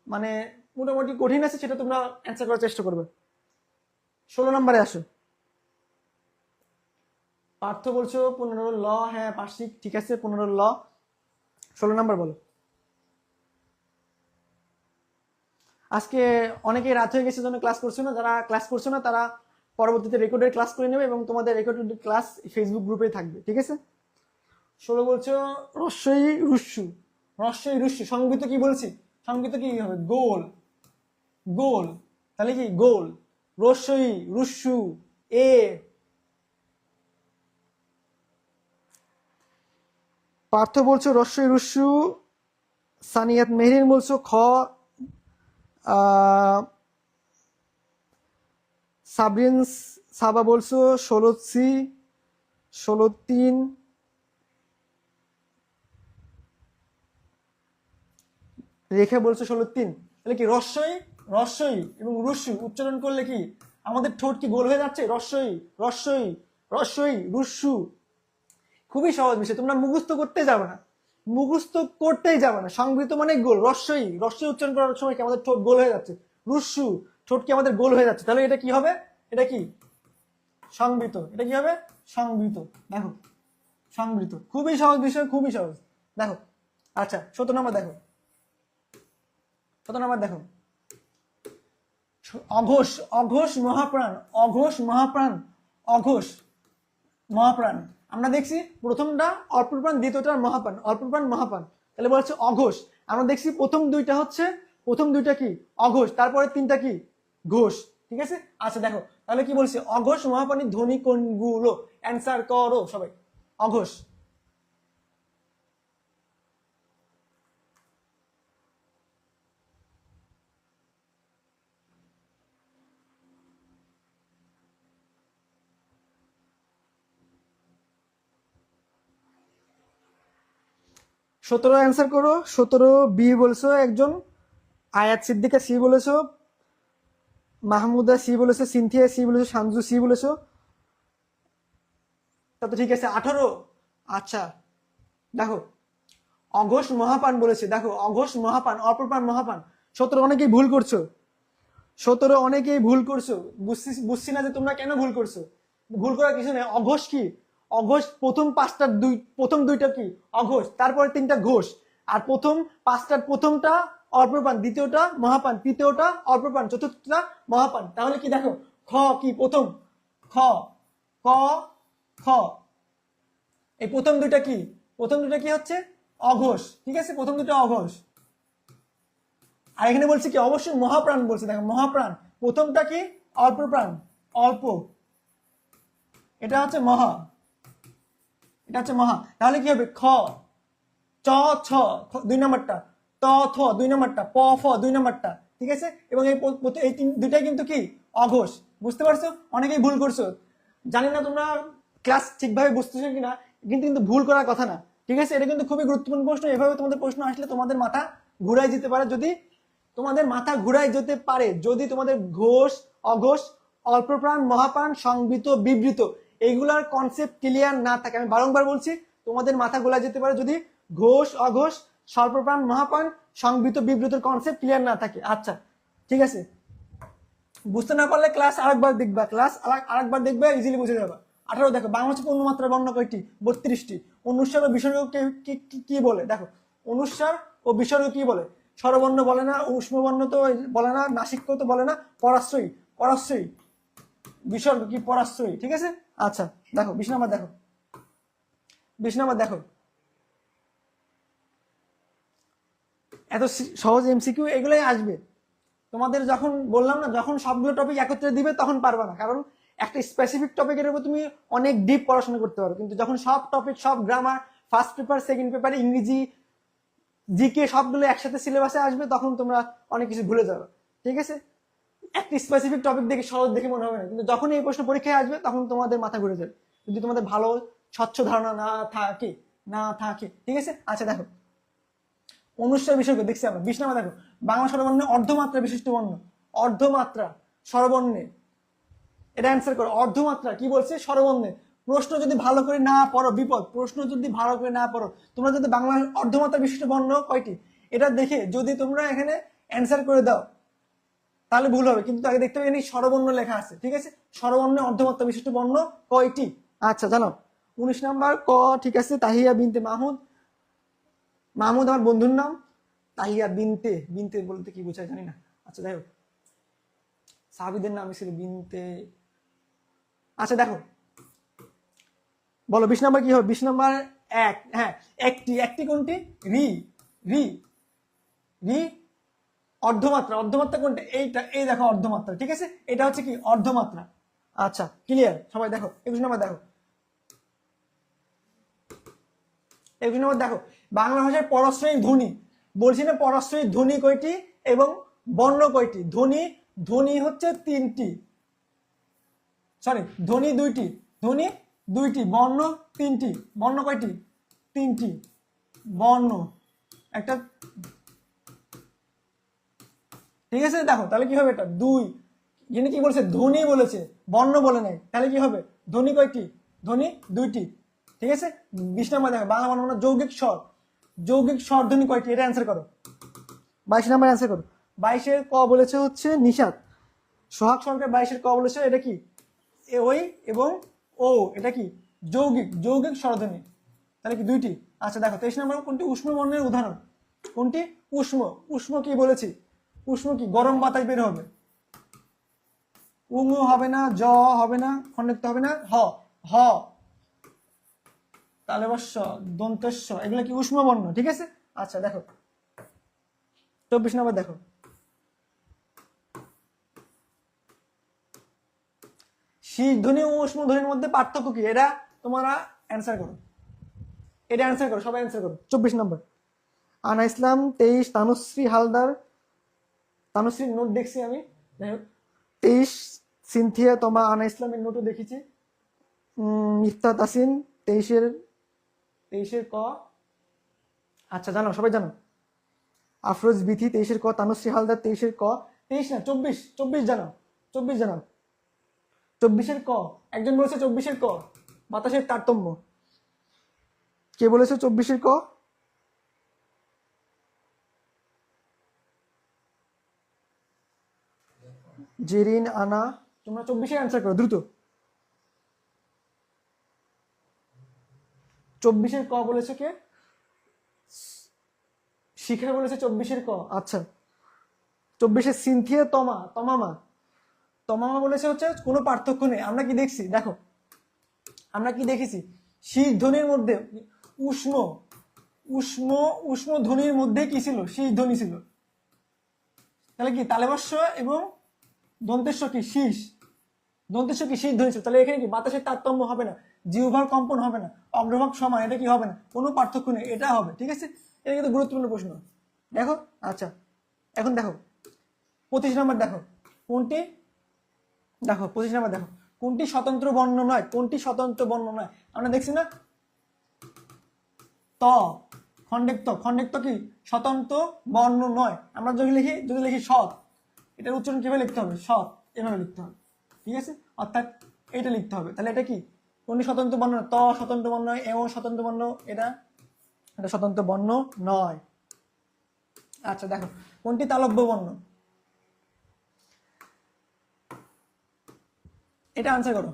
A: মানে মোটামুটি কঠিন আছে সেটা তোমরা অ্যান্সার করার চেষ্টা করবে। 16 নম্বরে আসো, পার্থ বলছো 15 ল, হ্যাঁ পার্শ্বিক, ঠিক আছে 15 ল। 16 নাম্বার বলো। আজকে অনেকেই রাত হয়ে গেছে জন্য ক্লাস করছো না, যারা ক্লাস করছো না তারা পরবর্তীতে রেকর্ডেড ক্লাস করে নেবে এবং তোমাদের রেকর্ডেড ক্লাস ফেসবুক গ্রুপে থাকবে, ঠিক আছে। 16 বলছো রস্যই রুস্যু, রস্যই রুস্যু সংগৃহীত কি বলছি, সংগৃহীত কি হবে, গোল, গোল, তাহলে কি গোল, রস্যই রুস্যু এ। পার্থ বলছো রস্যই রুস্যু, সানিয়াত মেহরিন বলছো খ, সাবরিন সাবা বলছো 16 16 রেখে বলছো 16 তাহলে কি রস্যই, রস্যই এবং রুস্যু উচ্চারণ করলে কি আমাদের ঠোঁট কি গোল হয়ে যাচ্ছে, রস্যই রস্যই রস্যই রুস্যু। খুবই সহজ বিষয়, তোমরা মুখস্থ করতে যাবে না, মুখস্থ করতেই যাবে না। সংবৃত মানে গোল, রস্যই, রস্যই উচ্চারণ করার সময় কি আমাদের ঠোঁট গোল হয়ে যাচ্ছে, রুস্যু ঠোঁট কি আমাদের গোল হয়ে যাচ্ছে, তাহলে এটা কি হবে, এটা কি সংবৃত, এটা কি হবে সংবৃত। দেখো সংবৃত, খুবই সহজ বিষয়, খুবই সহজ। দেখো আচ্ছা 17 নম্বর দেখো, 17 নম্বর দেখো, অঘোষ, অঘোষ মহাপ্রাণ, অঘোষ মহাপ্রাণ, অঘোষ মহাপ্রাণ। আমরা দেখছি প্রথমটা অল্পপ্রাণ, দ্বিতীয়টা মহাপ্রাণ, অল্পপ্রাণ মহাপ্রাণ, তাহলে বলছে অঘোষ। আমরা দেখছি প্রথম দুইটা হচ্ছে, প্রথম দুইটা কি অঘোষ, তারপরে তিনটা কি ঘোষ, ঠিক আছে। আচ্ছা দেখো তাহলে কি বলছে, অঘোষ মহাপ্রাণীর ধ্বনি কোনগুলো, অ্যান্সার করো সবাই। অঘোষ, সতেরো অ্যান্সার করো, 17 বি বলছো একজন, আয়াত সিদ্দিকা সি বলেছো, মাহমুদা সি বলেছো, সিনথিয়া সি বলেছো, সানজু সি বলেছো, তা তো ঠিক আছে। 18, আচ্ছা দেখো অঘোষ মহাপান বলেছে, দেখো অঘোষ মহাপান, অপ্রপান মহাপান। 17 অনেকেই ভুল করছো, 17 অনেকেই ভুল করছো, বুঝছি না যে তোমরা কেন ভুল করছো। ভুল করার কিছু নেই। অঘোষ কি, অঘোষ প্রথম পাঁচটার প্রথম দুইটা কি অঘোষ, তারপরে তিনটা ঘোষ, আর প্রথম পাঁচটার প্রথমটা অপ্রপান, দ্বিতীয়টা মহাপান, তৃতীয়টা অপ্রপান, চতুর্থটা মহাপান। তাহলে কি দেখো খ কি প্রথম, খ ক খ, এই প্রথম দুইটা কি, প্রথম দুইটা কি হচ্ছে অঘোষ, ঠিক আছে, প্রথম দুটো অঘোষ। আর এখানে বলছে কি অবশ্যই মহাপ্রাণ বলছে, দেখো মহাপ্রাণ, প্রথমটা কি অল্প প্রাণ, অল্প, এটা হচ্ছে মহা, এটা হচ্ছে মহা। তাহলে কি হবে খ চ ছ 2 নম্বরটা, ত থ 2 নম্বরটা, প ফ 2 নম্বরটা, ঠিক আছে। এবং এই দুইটাই কিন্তু কি অঘোষ, বুঝতে পারছো। অনেকেই ভুল করছো, জানি না তোমরা ক্লাস ঠিকভাবে বুঝতেছো কিনা, কিন্তু কিন্তু ভুল করার কথা না, ঠিক আছে। এটা কিন্তু খুবই গুরুত্বপূর্ণ প্রশ্ন, এভাবে তোমাদের প্রশ্ন আসলে তোমাদের মাথা ঘুরাই যেতে পারে, যদি তোমাদের মাথা ঘুরাই যেতে পারে যদি তোমাদের ঘোষ, অঘোষ, অল্পপ্রাণ, মহাপ্রাণ, সংবৃত, বিবৃত এইগুলার কনসেপ্ট ক্লিয়ার না থাকে। আমি বারংবার বলছি তোমাদের মাথা গোলা যেতে পারে যদি ঘোষ, অঘোষ, স্বল্পপ্রাণ, মহাপ্রাণ, সংবৃত, বিবৃতর কনসেপ্ট ক্লিয়ার না থাকে। আচ্ছা ঠিক আছে, বুঝতে না পারলে ক্লাস আরেকবার দেখবা, ক্লাস আরেকবার দেখবে, ইজিলি বুঝে যাবে। 18 দেখো, বাংলাদেশে পূর্ণমাত্রা বর্ণ কয়টি, 32টি। অনুস্বার ও বিসর্গ কি বলে, দেখো অনুস্বার ও বিসর্গ কি বলে, স্বরবর্ণ বলে না, উষ্মবর্ণ তো বলে না, নাসিক্য তো বলে না, পরাশ্রয়ী, পরাশ্রয়ী, বিসর্গ কি পরাশ্রয়ী, ঠিক আছে। আচ্ছা দেখো 20 নাম্বার দেখো, 20 নাম্বার দেখো, এত সহজ এমসিকিউ এগুলোই আসবে তোমাদের। যখন বললাম না, যখন সবগুলো টপিক একত্রে দিবে তখন পারবা না, কারণ একটা স্পেসিফিক টপিকের উপর তুমি অনেক ডিপ পড়াশোনা করতে পারো, কিন্তু যখন সব টপিক, সব grammar, first paper, second paper, ইংরেজি, জিকে সবগুলো একসাথে সিলেবাসে আসবে, তখন তোমরা অনেক কিছু ভুলে যাবে, ঠিক আছে। একটা স্পেসিফিক টপিক দেখে সহজ দেখে মনে হবে না, কিন্তু যখন এই প্রশ্ন পরীক্ষায় আসবে তখন তোমাদের মাথা ঘুরে যাবে, যদি তোমাদের ভালো স্বচ্ছ ধারণা না থাকে, ঠিক আছে। আচ্ছা দেখো অনুস্বার বিষয় দেখছি আমরা। 20 নাম্বার দেখো, বাংলা স্বরবর্ণে অর্ধমাত্রা বিশিষ্ট বর্ণ, অর্ধমাত্রা স্বরবর্ণে, এটা অ্যান্সার করো। অর্ধমাত্রা কি বলছে, স্বরবর্ণে। প্রশ্ন যদি ভালো করে না পড়ো বিপদ, প্রশ্ন যদি ভালো করে না পড়ো, তোমরা যদি বাংলা অর্ধমাত্রা বিশিষ্ট বর্ণ কয়টি এটা দেখে যদি তোমরা এখানে অ্যান্সার করে দাও তাহলে ভুল হবে, কিন্তু আগে দেখতে হবে এখানে স্বরবর্ণ লেখা আছে, ঠিক আছে। স্বরবর্ণে অর্ধমাত্রা বিশিষ্ট বর্ণ কয়টি, আচ্ছা জানো 19 নাম্বার ক, ঠিক আছে, তাহিয়া বিনতে মাহমুদ। মাহমুদ আমার বন্ধুর নাম। তাহিয়া বিনতে, বিনতে বলতে কি বোঝায় জানি না। আচ্ছা যাই হোক, সাহাবীদের নাম ছিল বিনতে। আচ্ছা দেখো, বলো 20 নাম্বার কি হবে? 20 নাম্বার এক, হ্যাঁ একটি, একটি কোনটি? রি, রি, রি অর্ধমাত্রা। অর্ধমাত্রা কোনটা? এইটা, এই দেখো অর্ধমাত্রা, ঠিক আছে, এটা হচ্ছে কি অর্ধমাত্রা। আচ্ছা ক্লিয়ার সবাই? দেখো 21 নাম্বার দেখো, 21 নম্বর দেখো, বাংলা ভাষার পরশ্রয়ী ধ্বনি, বলছি না পরশ্রয়ী ধ্বনি কয়টি এবং বর্ণ কয়টি? ধ্বনি, ধ্বনি হচ্ছে 3টি, সরি ধ্বনি 2টি, ধ্বনি 2টি, বর্ণ 3টি। বর্ণ কয়টি? 3টি বর্ণ, একটা, ঠিক আছে। দেখো তাহলে কি হবে? এটা 2, যিনি কি বলেছে? ধ্বনি বলেছে, বর্ণ বলে নাই, তাহলে কি হবে? ধ্বনি কয়টি? ধ্বনি 2টি, ঠিক আছে। 20 নম্বর দেখো, বাংলা বর্ণমালা যৌগিক স্বর, যৌগিক স্বর ধ্বনি কয়টি? এটা অ্যান্সার করো। 22 নাম্বার অ্যান্সার করো। 22-এর ক বলেছে হচ্ছে নিষাদ। সোহাগ সরকার 22-এর ক বলেছে এটা কি? ওই এবং ও, এটা কি? যৌগিক, যৌগিক স্বরধ্বনি, তাহলে কি 2টি। আচ্ছা দেখো 23 নম্বর, কোনটি উষ্ণ বর্ণের উদাহরণ? কোনটি? উষ্ণ। উষ্ণ কি বলেছি? উষ্ণ কি? গরম বাতাস বের হবে। উঙু হবে না, জ হবে না, খন্ডিত হবে না, হ, হ, তালবস্য, দন্তস্য, এগুলো কি উষ্ণ বর্ণ, ঠিক আছে। আচ্ছা দেখো 24 নম্বর দেখো, শীত ধ্বনি ও উষ্ণ ধ্বনির মধ্যে পার্থক্য কি? এটা তোমরা অ্যান্সার করো, এটা অ্যান্সার করো, সবাই অ্যান্সার করো। 24 নম্বর আনা ইসলাম 23, তানুশ্রী হালদার, তানুশ্রীর নোট দেখছি আমি, 23 সিনথিয়া তোমা, আনা ইসলামের নোটও দেখেছি। মিফতা তাসিন 23-এর ক, আচ্ছা জানো, সবাই জানো। আফরোজ বিথি 23-এর ক, তানুশ্রী হালদার 23-এর ক, 23 না 24, 24 জানো, 24 জানো, 24-এর ক। একজন বলেছে 24-এর ক বাতাসের তারতম্য, কে বলেছে 24-এর ক? জেরিন, আনা, তোমরা 24-এর অ্যান্সার করো দ্রুত। 24-এর ক বলেছে কে? শিখা বলেছে 24-এর ক। আচ্ছা 24-এর সিনথিয়া তমা, তমামা, তমামা বলেছে হচ্ছে কোনো পার্থক্য নেই। আমরা কি দেখছি? দেখো আমরা কি দেখেছি? শীত ধ্বনির মধ্যে উষ্ণ, উষ্ণ, উষ্ণ ধ্বনির মধ্যে কি ছিল? শীত ধ্বনি ছিল। তাহলে কি তালেবস্য এবং দন্তেশ্ব কি? শীষ, দন্তেশ্ব কি? শীত ধ্বনি ছিল। তাহলে এখানে কি বাতাসের তারতম্য হবে না, জিহ্বার কম্পন হবে না, অগ্রভাগ সমান, এটা কি হবে না? কোনো পার্থক্য নেই, এটা হবে, ঠিক আছে। এটা কিন্তু গুরুত্বপূর্ণ প্রশ্ন। দেখো আচ্ছা এখন দেখো 25 নম্বর দেখো, কোনটি? দেখো 25 নম্বর দেখো, কোনটি স্বতন্ত্র বর্ণ নয়? কোনটি স্বতন্ত্র বর্ণ নয়? আমরা দেখছি না, ত, খন্ডেক্ত, খন্ডেক্ত কি? স্বতন্ত্র বর্ণ নয়। আমরা যদি লিখি সৎ, এটার উচ্চারণ কিভাবে লিখতে হবে? সৎ, এভাবে লিখতে হবে, ঠিক আছে। অর্থাৎ এটা লিখতে হবে। তাহলে এটা কি? কোনটি স্বতন্ত্র বর্ণ? ত স্বতন্ত্র বর্ণ নয়, এও স্বতন্ত্র বর্ণ, এটা স্বতন্ত্র বর্ণ নয়। আচ্ছা দেখো, কোনটি তালব্য বর্ণ? এটা আনসার করো।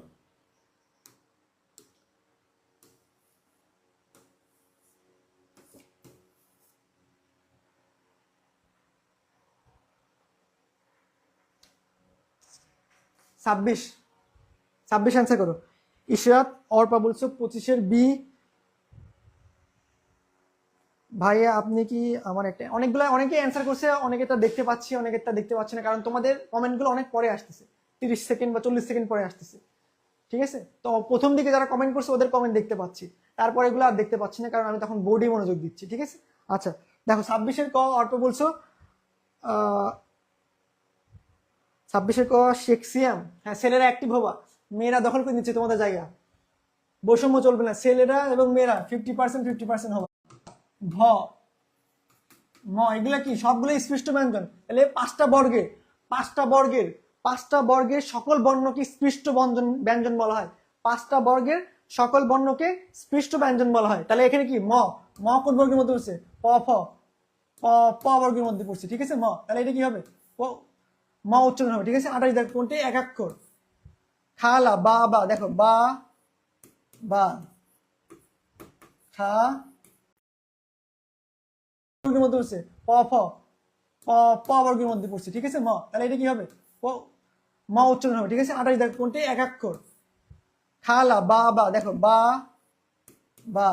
A: ছাব্বিশ, 26 অ্যান্সার করো। ইশরাত অর্পা বলছো 25-এর বি। ভাইয়া আপনি কি আমার একটা, অনেকে অ্যান্সার করছে, অনেকেটা দেখতে পাচ্ছি, অনেকেরটা দেখতে পাচ্ছি না, কারণ তোমাদের কমেন্টগুলো অনেক পরে আসতেছে, 30 সেকেন্ড বা 40 সেকেন্ড পরে আসতেছে, ঠিক আছে। তো প্রথম দিকে যারা কমেন্ট করছে ওদের কমেন্ট দেখতে পাচ্ছি, তারপরে এগুলো আর দেখতে পাচ্ছি না, কারণ আমি তখন বোর্ডে মনোযোগ দিচ্ছি, ঠিক আছে। আচ্ছা দেখো 26-এর ক অর্পা বলছো 26-এর ক শেক্সিয়াম, হ্যাঁ ছেলেরা অ্যাক্টিভ হবা, মেয়েরা দখল করে নিচ্ছে তোমাদের জায়গা, বৈষম্য চলবে না, ছেলেরা এবং মেয়েরা 50% 50% হবা। ভ, ম, এগুলা কি? সবগুলো স্পৃষ্ট ব্যঞ্জন। তাহলে 5টা বর্গের সকল বর্ণকে স্পৃষ্ট ব্যঞ্জন বলা হয়। 5টা বর্গের সকল বর্ণকে স্পৃষ্ট ব্যঞ্জন বলা হয়। তাহলে এখানে কি? ম, ম কোন বর্গের মধ্যে পড়ছে? প, ফ, প, প বর্গের মধ্যে পড়ছে, ঠিক আছে। ম, তাহলে এটা কি হবে? ম উচ্চারণ হবে, ঠিক আছে। 28 দেখ কোনটি? একাক্ষর। খালা, বা, বা, দেখো বা, বা, খা বর্গের মধ্যে পড়ছে, প ফ প প বর্গের মধ্যে পড়ছে, ঠিক আছে ম, তাহলে এটা কি হবে ম উচ্চারণ হবে, ঠিক আছে। 28 দেখ কোনটি এক অক্ষর, খালা বা বা, দেখো বা বা,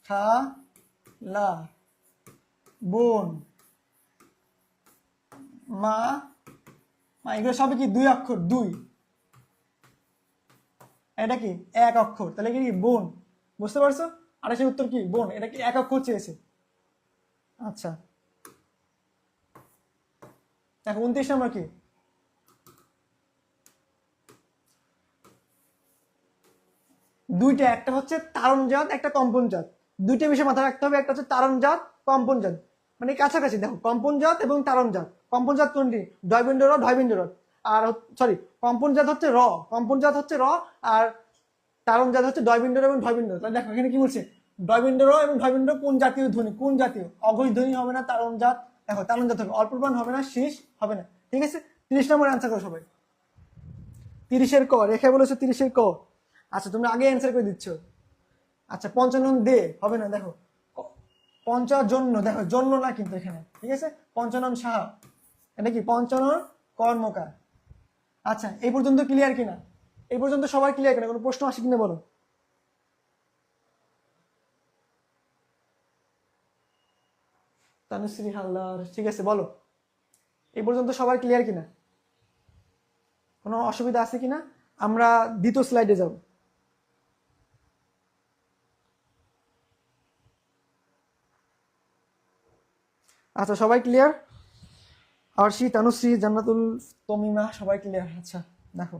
A: খা লা, বোন, মা মা, এগুলো সবই কি দুই অক্ষর, দুই, এটা কি এক অক্ষর, তাহলে কি বোন, বুঝতে পারছো? 28 উত্তর কি বোন, এটা কি এক অক্ষর চেয়েছে। আচ্ছা দেখো 29 নম্বর কি, দুইটা, একটা হচ্ছে তারণ জাত, একটা কম্পন জাত, দুইটা বিষয় মাথায় রাখতে হবে, একটা হচ্ছে তারণ জাত, কম্পন জাত, মানে কাছাকাছি। দেখো কম্পন জাত এবং তারণ জাত, কম্পন জাত কোনটি, ডয়বিন্দ র, ঢয়বিন্দ র, আর সরি কম্পন জাত হচ্ছে র, কম্পন জাত হচ্ছে র, আর তারণ জাত হচ্ছে ডয়বিন্দ র এবং ঢয়বিন্দ র। তাহলে দেখো এখানে কি বলছে, ডয়বিন্দ র এবং ঢয়বিন্দ র কোন জাতীয় ধ্বনি, কোন জাতীয়, অঘোষ ধ্বনি হবে না তারণ জাত, দেখো তারণ জাত হবে, অল্পপ্রাণ হবে না, শীষ হবে না, ঠিক আছে। 30 নম্বর অ্যান্সার করো সবাই, 30-এর ক, রেখে বলেছো 30-এর ক। আচ্ছা তোমরা আগে অ্যান্সার করে দিচ্ছ। আচ্ছা 55 দে হবে না, দেখো পঞ্চজন্য, দেখো জন্য না কিন্তু এখানে, ঠিক আছে। 55 সাহা, এটা কি 55 কর্মকার। আচ্ছা এই পর্যন্ত ক্লিয়ার কিনা, এই পর্যন্ত সবাই ক্লিয়ার কিনা, কোনো প্রশ্ন আসে কিনা বলো। তানুশ্রী হালদার, ঠিক আছে বলো, এই পর্যন্ত সবাই ক্লিয়ার কিনা, কোনো অসুবিধা আছে কিনা, আমরা দ্বিতীয় স্লাইডে যাব। আচ্ছা সবাই ক্লিয়ার, আরশি, তানুশ্রী, জান্নাতুল, তমিমা, সবাই ক্লিয়ার। আচ্ছা দেখো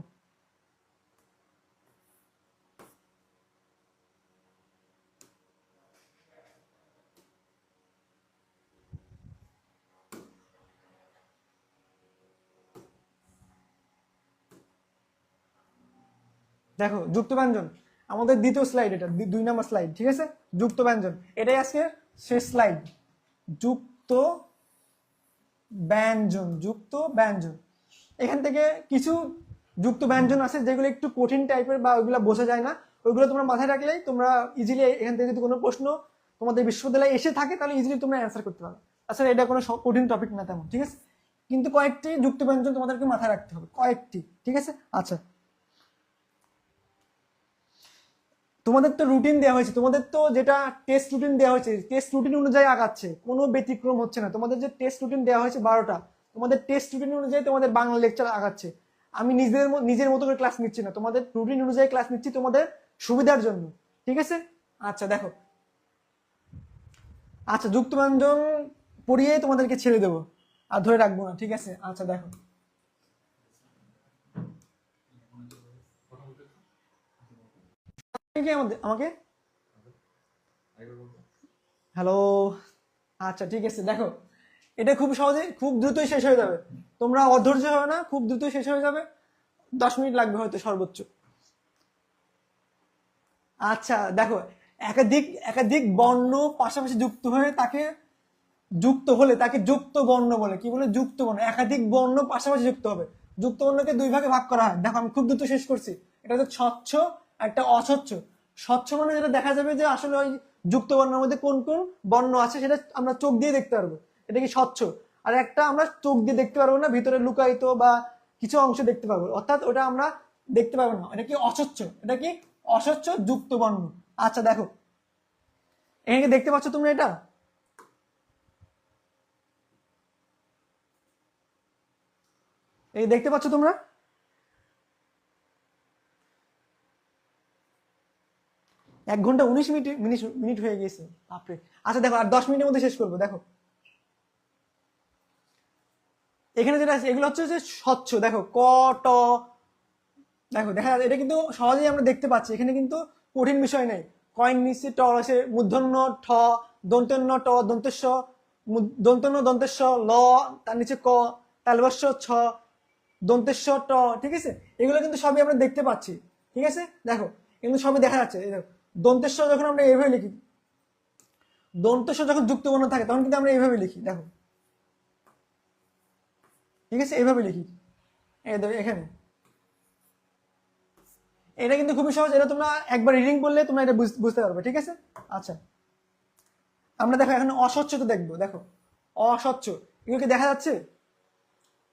A: দেখো যুক্ত ব্যঞ্জন, আমাদের দ্বিতীয় স্লাইড, এটা 2 নম্বর স্লাইড, ঠিক আছে। যুক্ত ব্যঞ্জন, এটাই আজকে শেষ স্লাইড। যুক্ত ব্যঞ্জন, যুক্ত ব্যঞ্জন, এখান থেকে কিছু যুক্ত ব্যঞ্জন আছে যেগুলো একটু কঠিন টাইপের বা ওইগুলো বোঝা যায় না, ওইগুলো তোমরা মাথায় রাখলেই তোমরা ইজিলি এখান থেকে যদি কোনো প্রশ্ন তোমাদের বিশ্ববিদ্যালয়ে এসে থাকে তাহলে ইজিলি তোমরা অ্যান্সার করতে পারো। আসলে এটা কোনো কঠিন টপিক না তেমন, ঠিক আছে, কিন্তু কয়েকটি যুক্ত ব্যঞ্জন তোমাদেরকে মাথায় রাখতে হবে, কয়েকটি, ঠিক আছে। আচ্ছা তোমাদের তো রুটিন দেওয়া হয়েছে, তোমাদের তো যেটা টেস্ট রুটিন দেওয়া হয়েছে, টেস্ট রুটিন অনুযায়ী আগাচ্ছে, কোনো ব্যতিক্রম হচ্ছে না। তোমাদের যে টেস্ট রুটিন দেওয়া হয়েছে 12টা, তোমাদের টেস্ট রুটিন অনুযায়ী তোমাদের বাংলা লেকচার আগাচ্ছে। আমি নিজের মতো করে ক্লাস নিচ্ছি না, তোমাদের রুটিন অনুযায়ী ক্লাস নিচ্ছি তোমাদের সুবিধার জন্য, ঠিক আছে। আচ্ছা দেখো, আচ্ছা যুক্ত ব্যঞ্জন পড়িয়ে তোমাদেরকে ছেড়ে দেবো, আর ধরে রাখবো না, ঠিক আছে। আচ্ছা দেখো কি আমাকে হ্যালো, আচ্ছা ঠিক আছে দেখো, এটা খুব সহজে খুব দ্রুতই শেষ হয়ে যাবে, তোমরা অধৈর্য হবে না, খুব দ্রুতই শেষ হয়ে যাবে, 10 মিনিট লাগবে হয়তো সর্বোচ্চ। আচ্ছা দেখো, একাধিক একাধিক বর্ণ পাশাপাশি যুক্ত হয়ে তাকে, যুক্ত হলে তাকে যুক্ত বর্ণ বলে, কি বলে, যুক্ত বর্ণ, একাধিক বর্ণ পাশাপাশি যুক্ত হবে, যুক্ত বর্ণকে 2 ভাগে ভাগ করা হয়। দেখো আমি খুব দ্রুত শেষ করছি, এটা হচ্ছে স্বচ্ছ, একটা অস্বচ্ছ। স্বচ্ছ মানে যেটা দেখা যাবে যে আসলে ওই যুক্ত বর্ণের মধ্যে কোন কোন বর্ণ আছে সেটা আমরা চোখ দিয়ে দেখতে পারবো, এটা কি স্বচ্ছ। আর একটা আমরা চোখ দিয়ে দেখতে পারবো না, ভিতরে লুকায়িত বা কিছু অংশ দেখতে পাবো, অর্থাৎ ওটা আমরা দেখতে পাবো না, এটা কি অস্বচ্ছ, এটা কি অস্বচ্ছ যুক্ত বর্ণ। আচ্ছা দেখো এখানে দেখতে পাচ্ছ তোমরা, এটা এই দেখতে পাচ্ছ তোমরা, 1 ঘন্টা 19 মিনিট মিনিট মিনিট হয়ে গেছে, বাপরে। আচ্ছা দেখো আর 10 মিনিটের মধ্যে শেষ করবো। দেখো এখানে যেটা আছে এগুলো হচ্ছে যে স্বচ্ছ, দেখো ক ট, দেখো দেখা যাচ্ছে এটা কিন্তু সহজেই আমরা দেখতে পাচ্ছি, এখানে কিন্তু কঠিন বিষয় নেই। কয়েন নিচে ট আছে, মূর্ধন্য ঠ, দন্তন্য ট, দন্তেশ্ব, দন্তন্য দন্তেশ্ব ল, তার নিচে ক, তালবস্য ছ, দন্তেশ্ব ট, ঠিক আছে। এগুলো কিন্তু সবই আমরা দেখতে পাচ্ছি, ঠিক আছে। দেখো কিন্তু সবই দেখা যাচ্ছে, এই দেখো দন্তেশ্ব যখন আমরা এইভাবে লিখি, দন্তেশ্ব যখন যুক্ত বর্ণ থাকে তখন কিন্তু আমরা এইভাবে লিখি, দেখো ঠিক আছে, এইভাবে লিখি, এই দেখো এখানে এটা কিন্তু খুবই সহজ, এটা তোমরা একবার রিডিং করলে তোমরা এটা বুঝতে পারবে, ঠিক আছে। আচ্ছা, আমরা দেখো এখন অস্বচ্ছতা দেখবো। দেখো অস্বচ্ছ, এগুলো কি দেখা যাচ্ছে?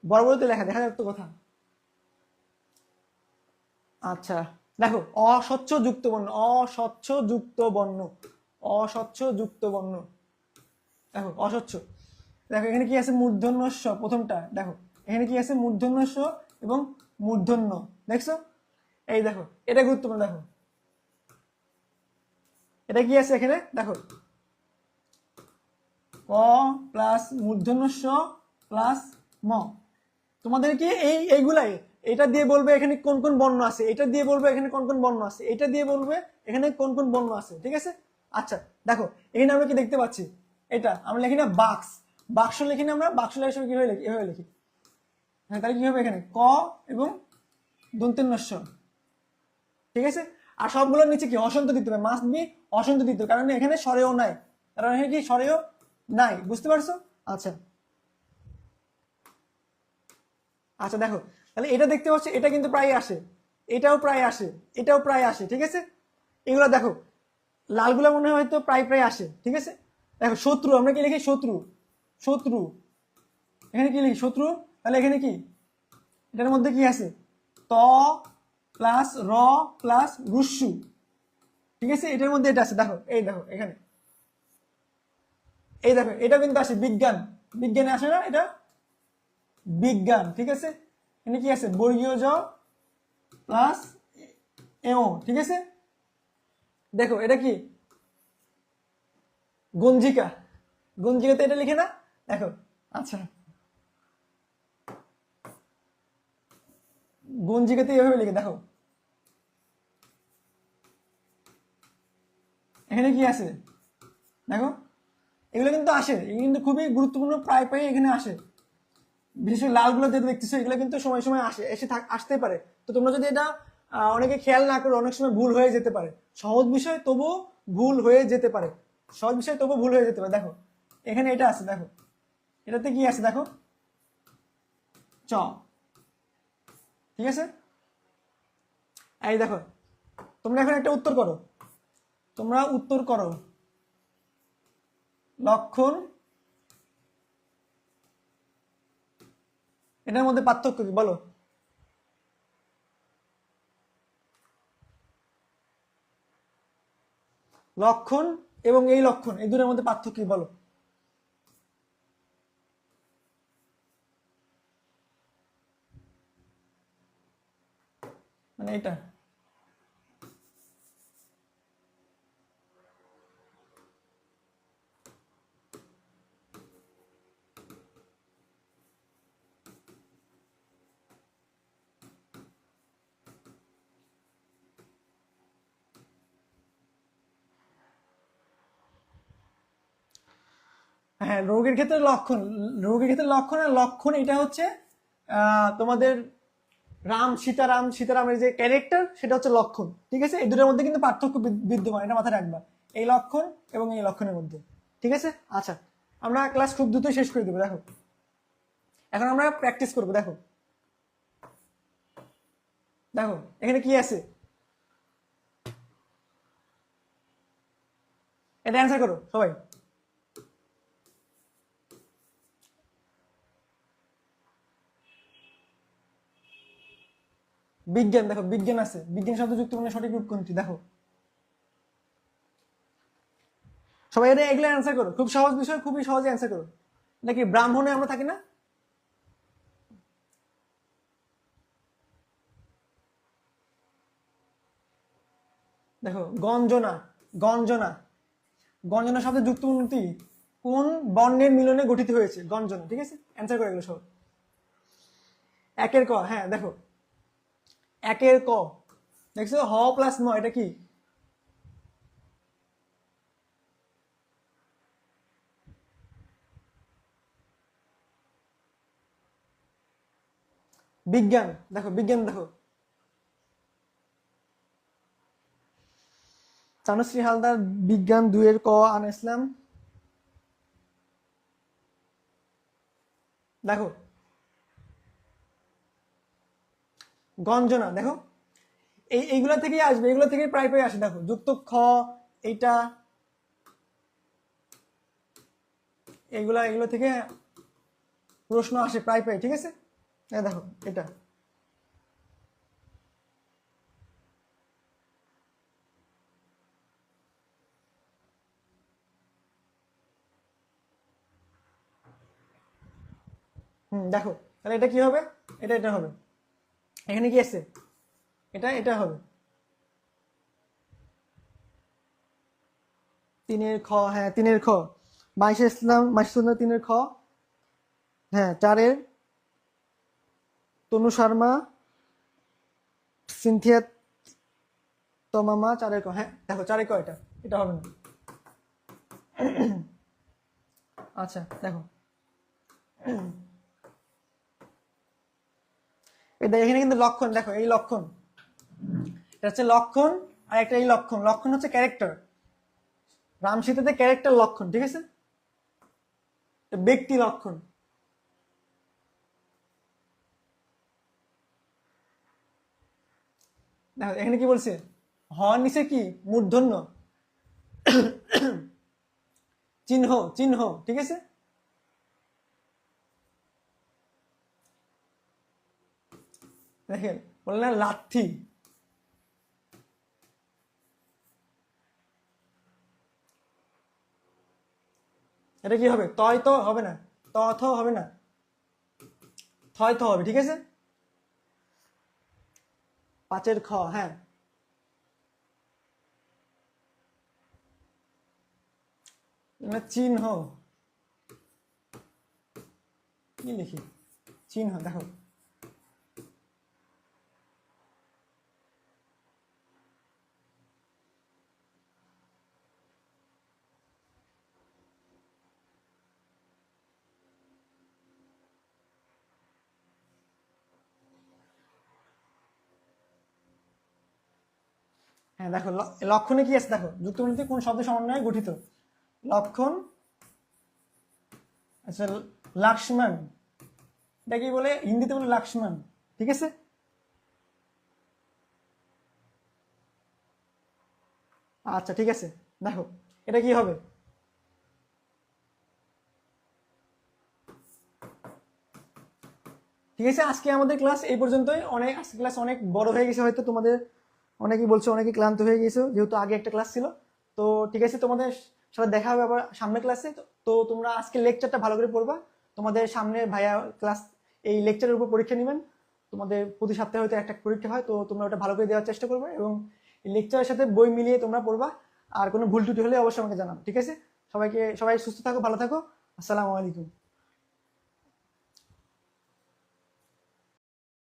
A: বড় বড়তে লেখা দেখা যাচ্ছে কথা। আচ্ছা দেখো, অস্বচ্ছ যুক্ত বর্ণ, অস্বচ্ছ যুক্ত বর্ণ, অস্বচ্ছ যুক্ত বর্ণ। দেখো অস্বচ্ছ, দেখো এখানে কি আছে? মূর্ধন্য স, প্রথমটা দেখো এখানে কি আছে? মূর্ধন্য স এবং মূর্ধন্য, দেখছো? এই দেখো এটা গুরুত্বপূর্ণ, দেখো এটা কি আছে এখানে? দেখো ক প্লাস মূর্ধন্য স প্লাস ম। তোমাদের কি এইগুলাই, এটা দিয়ে বলবে এখানে কোন কোন বর্ণ আছে, এটা দিয়ে বলবে এখানে কোন কোন বর্ণ আছে, এটা দিয়ে বলবে এখানে কোন কোন বর্ণ আছে, ঠিক আছে। আচ্ছা দেখো এখানে আমরা কি দেখতে পাচ্ছি? এটা আমরা লিখি না বাক্স, বাক্স লিখি না আমরা? বাক্স হিসেবে কিভাবে লিখি? এভাবে লিখি। হ্যাঁ, তাহলে কি হবে? এখানে ক এবং দন্তের স, ঠিক আছে। আর সবগুলোর নিচে কি অসন্ত দিতে হবে, মাস্ট বি অসন্ত দিতে হবে, কারণ এখানে স্বরেও নাই, কারণ এখানে কি স্বরেও নাই, বুঝতে পারছো? আচ্ছা আচ্ছা দেখো, তাহলে এটা দেখতে পাচ্ছ, এটা কিন্তু প্রায় আসে, এটাও প্রায় আসে, এটাও প্রায় আসে, ঠিক আছে। এগুলো দেখো লালগুলো মনে হয় হয়তো প্রায় প্রায় আসে, ঠিক আছে। দেখো শত্রু, আমরা কি লিখি? শত্রু, শত্রু, এখানে কি লিখি? শত্রু। তাহলে এখানে কি, এটার মধ্যে কি আছে? ত প্লাস র প্লাস রুস্যু, ঠিক আছে। এটার মধ্যে এটা আছে, দেখো এই দেখো এখানে, এই দেখো এটা কিন্তু আসে বিজ্ঞান, বিজ্ঞানে আসে না এটা? বিজ্ঞান, ঠিক আছে। এখানে কি আছে? বর্গীয় জ প্লাস এও, ঠিক আছে। দেখো এটা কি? গঞ্জিকা, গঞ্জিকাতে এটা লিখে না? দেখো আচ্ছা, গঞ্জিকাতে এভাবে লিখে, দেখো এখানে কি আছে? দেখো এগুলো কিন্তু আসে, এগুলো কিন্তু খুবই গুরুত্বপূর্ণ, প্রায় প্রায় এখানে আসে। বিশেষ করে লালগুলো যেটা দেখতেছো, এগুলো কিন্তু সময় সময় আসে, আসতে পারে। তো তোমরা যদি এটা অনেকে খেয়াল না করো, অনেক সময় ভুল হয়ে যেতে পারে। সহজ বিষয় তবু ভুল হয়ে যেতে পারে, সহজ বিষয় তবু ভুল হয়ে যেতে পারে। দেখো এখানে এটা আছে, দেখো এটাতে কি আছে? দেখো চ, ঠিক আছে। এই দেখো, তোমরা এখন একটা উত্তর করো, তোমরা উত্তর করো। লক্ষণ, এটার মধ্যে পার্থক্য কি বলো? লক্ষণ এবং এই লক্ষণ, এই দুটোর মধ্যে পার্থক্য কি বলো? মানে এটা, হ্যাঁ রোগের ক্ষেত্রে লক্ষণ, রোগের ক্ষেত্রে লক্ষণ, আর লক্ষণ এটা হচ্ছে তোমাদের সীতারাম, সীতারামের যে ক্যারেক্টার, সেটা হচ্ছে লক্ষণ, ঠিক আছে। এই দুটোর মধ্যে কিন্তু পার্থক্য বিদ্যমান, এটা মাথায় রাখবা, এই লক্ষণ এবং এই লক্ষণের মধ্যে, ঠিক আছে। আচ্ছা, আমরা ক্লাস খুব দ্রুত শেষ করে দেবো। দেখো এখন আমরা প্র্যাকটিস করবো। দেখো দেখো এখানে কি আছে? এটা অ্যান্সার করো সবাই। বিজ্ঞান, দেখো বিজ্ঞান আছে, বিজ্ঞান শব্দ যুক্ত মানে সঠিক রূপ কোনটি? দেখো সবাই এটা এগুলো অ্যান্সার করো, খুব সহজ বিষয়, খুবই সহজে অ্যান্সার করো। নাকি ব্রাহ্মণে আমরা থাকি না? দেখো গঞ্জনা, গঞ্জনা, গঞ্জনা শব্দের যুক্ত উন্নতি কোন বর্ণের মিলনে গঠিত হয়েছে? গঞ্জনা, ঠিক আছে। অ্যান্সার করে এগুলো সব। একের ক, হ্যাঁ দেখো একের ক, দেখছো হ প্লাস ম, এটা কি? বিজ্ঞান, দেখো বিজ্ঞান, দেখো চানুশ্রী হালদার বিজ্ঞান দুইয়ের ক আনাইছিলাম, দেখো গঞ্জনা, দেখো এইগুলা থেকেই আসবে, এগুলো থেকেই প্রায় প্রায় আসে। দেখো যুক্ত খ, এইটা, এগুলো থেকে প্রশ্ন আসে প্রায় প্রায়, ঠিক আছে। দেখো এটা, দেখো তাহলে এটা কি হবে, এটা হবে, এখানে কি আছে, এটা হবে 3-এর খ, হ্যাঁ 3-এর খ, মাইশা ইসলাম 3-এর খ, হ্যাঁ 4-এর তনু শর্মা, সিনথিয়া তমামা, 4-এর ক, হ্যাঁ দেখো 4-এর ক, এটা হবে না। আচ্ছা দেখো এটা এখানে কিন্তু লক্ষণ, দেখো এই লক্ষণ, এটা হচ্ছে লক্ষণ, আর একটা এই লক্ষণ, লক্ষণ হচ্ছে ক্যারেক্টার, রামসীতাতে ক্যারেক্টার লক্ষণ, ঠিক আছে, ব্যক্তি লক্ষণ। দেখো এখানে কি বলছে, হর নিচে কি মূর্ধন্য চিহ্ন, চিহ্ন, ঠিক আছে। দেখেন বললেন না লাথি, এটা কি হবে, তয় তো হবে না, তথ হবে না, থয় তো হবে, ঠিক আছে। 5-এর খ, হ্যাঁ চিহ্ন, কি লিখি, চিহ্ন, দেখো হ্যাঁ দেখো লক্ষণে কি আছে, দেখো যুক্তবর্ণীতে কোন শব্দ সমন্বয়ে গঠিত, লক্ষণ, আচ্ছা লক্ষ্মণ, এটা কি বলে হিন্দিতে বলে লক্ষ্মণ, ঠিক আছে। আচ্ছা ঠিক আছে, দেখো এটা কি হবে, ঠিক আছে। আজকে আমাদের ক্লাস এই পর্যন্তই, অনেক আজকে ক্লাস অনেক বড় হয়ে গেছে, হয়তো তোমাদের অনেকেই বলছো অনেকে ক্লান্ত হয়ে গেছো, যেহেতু আগে একটা ক্লাস ছিল। তো ঠিক আছে, তোমাদের সাথে দেখা হবে আবার সামনের ক্লাসে। তো তোমরা আজকে লেকচারটা ভালো করে পড়বা, তোমাদের সামনে ভাইয়া ক্লাস এই লেকচারের উপর পরীক্ষা নেবেন, তোমাদের প্রতি সপ্তাহে হয়তো একটা পরীক্ষা হয়, তো তোমরা ওটা ভালো করে দেওয়ার চেষ্টা করবে, এবং এই লেকচারের সাথে বই মিলিয়ে তোমরা পড়বা। আর কোনো ভুল ত্রুটি হলে অবশ্যই আমাকে জানাবে, ঠিক আছে। সবাই সুস্থ থাকো, ভালো থাকো, আসসালামু আলাইকুম।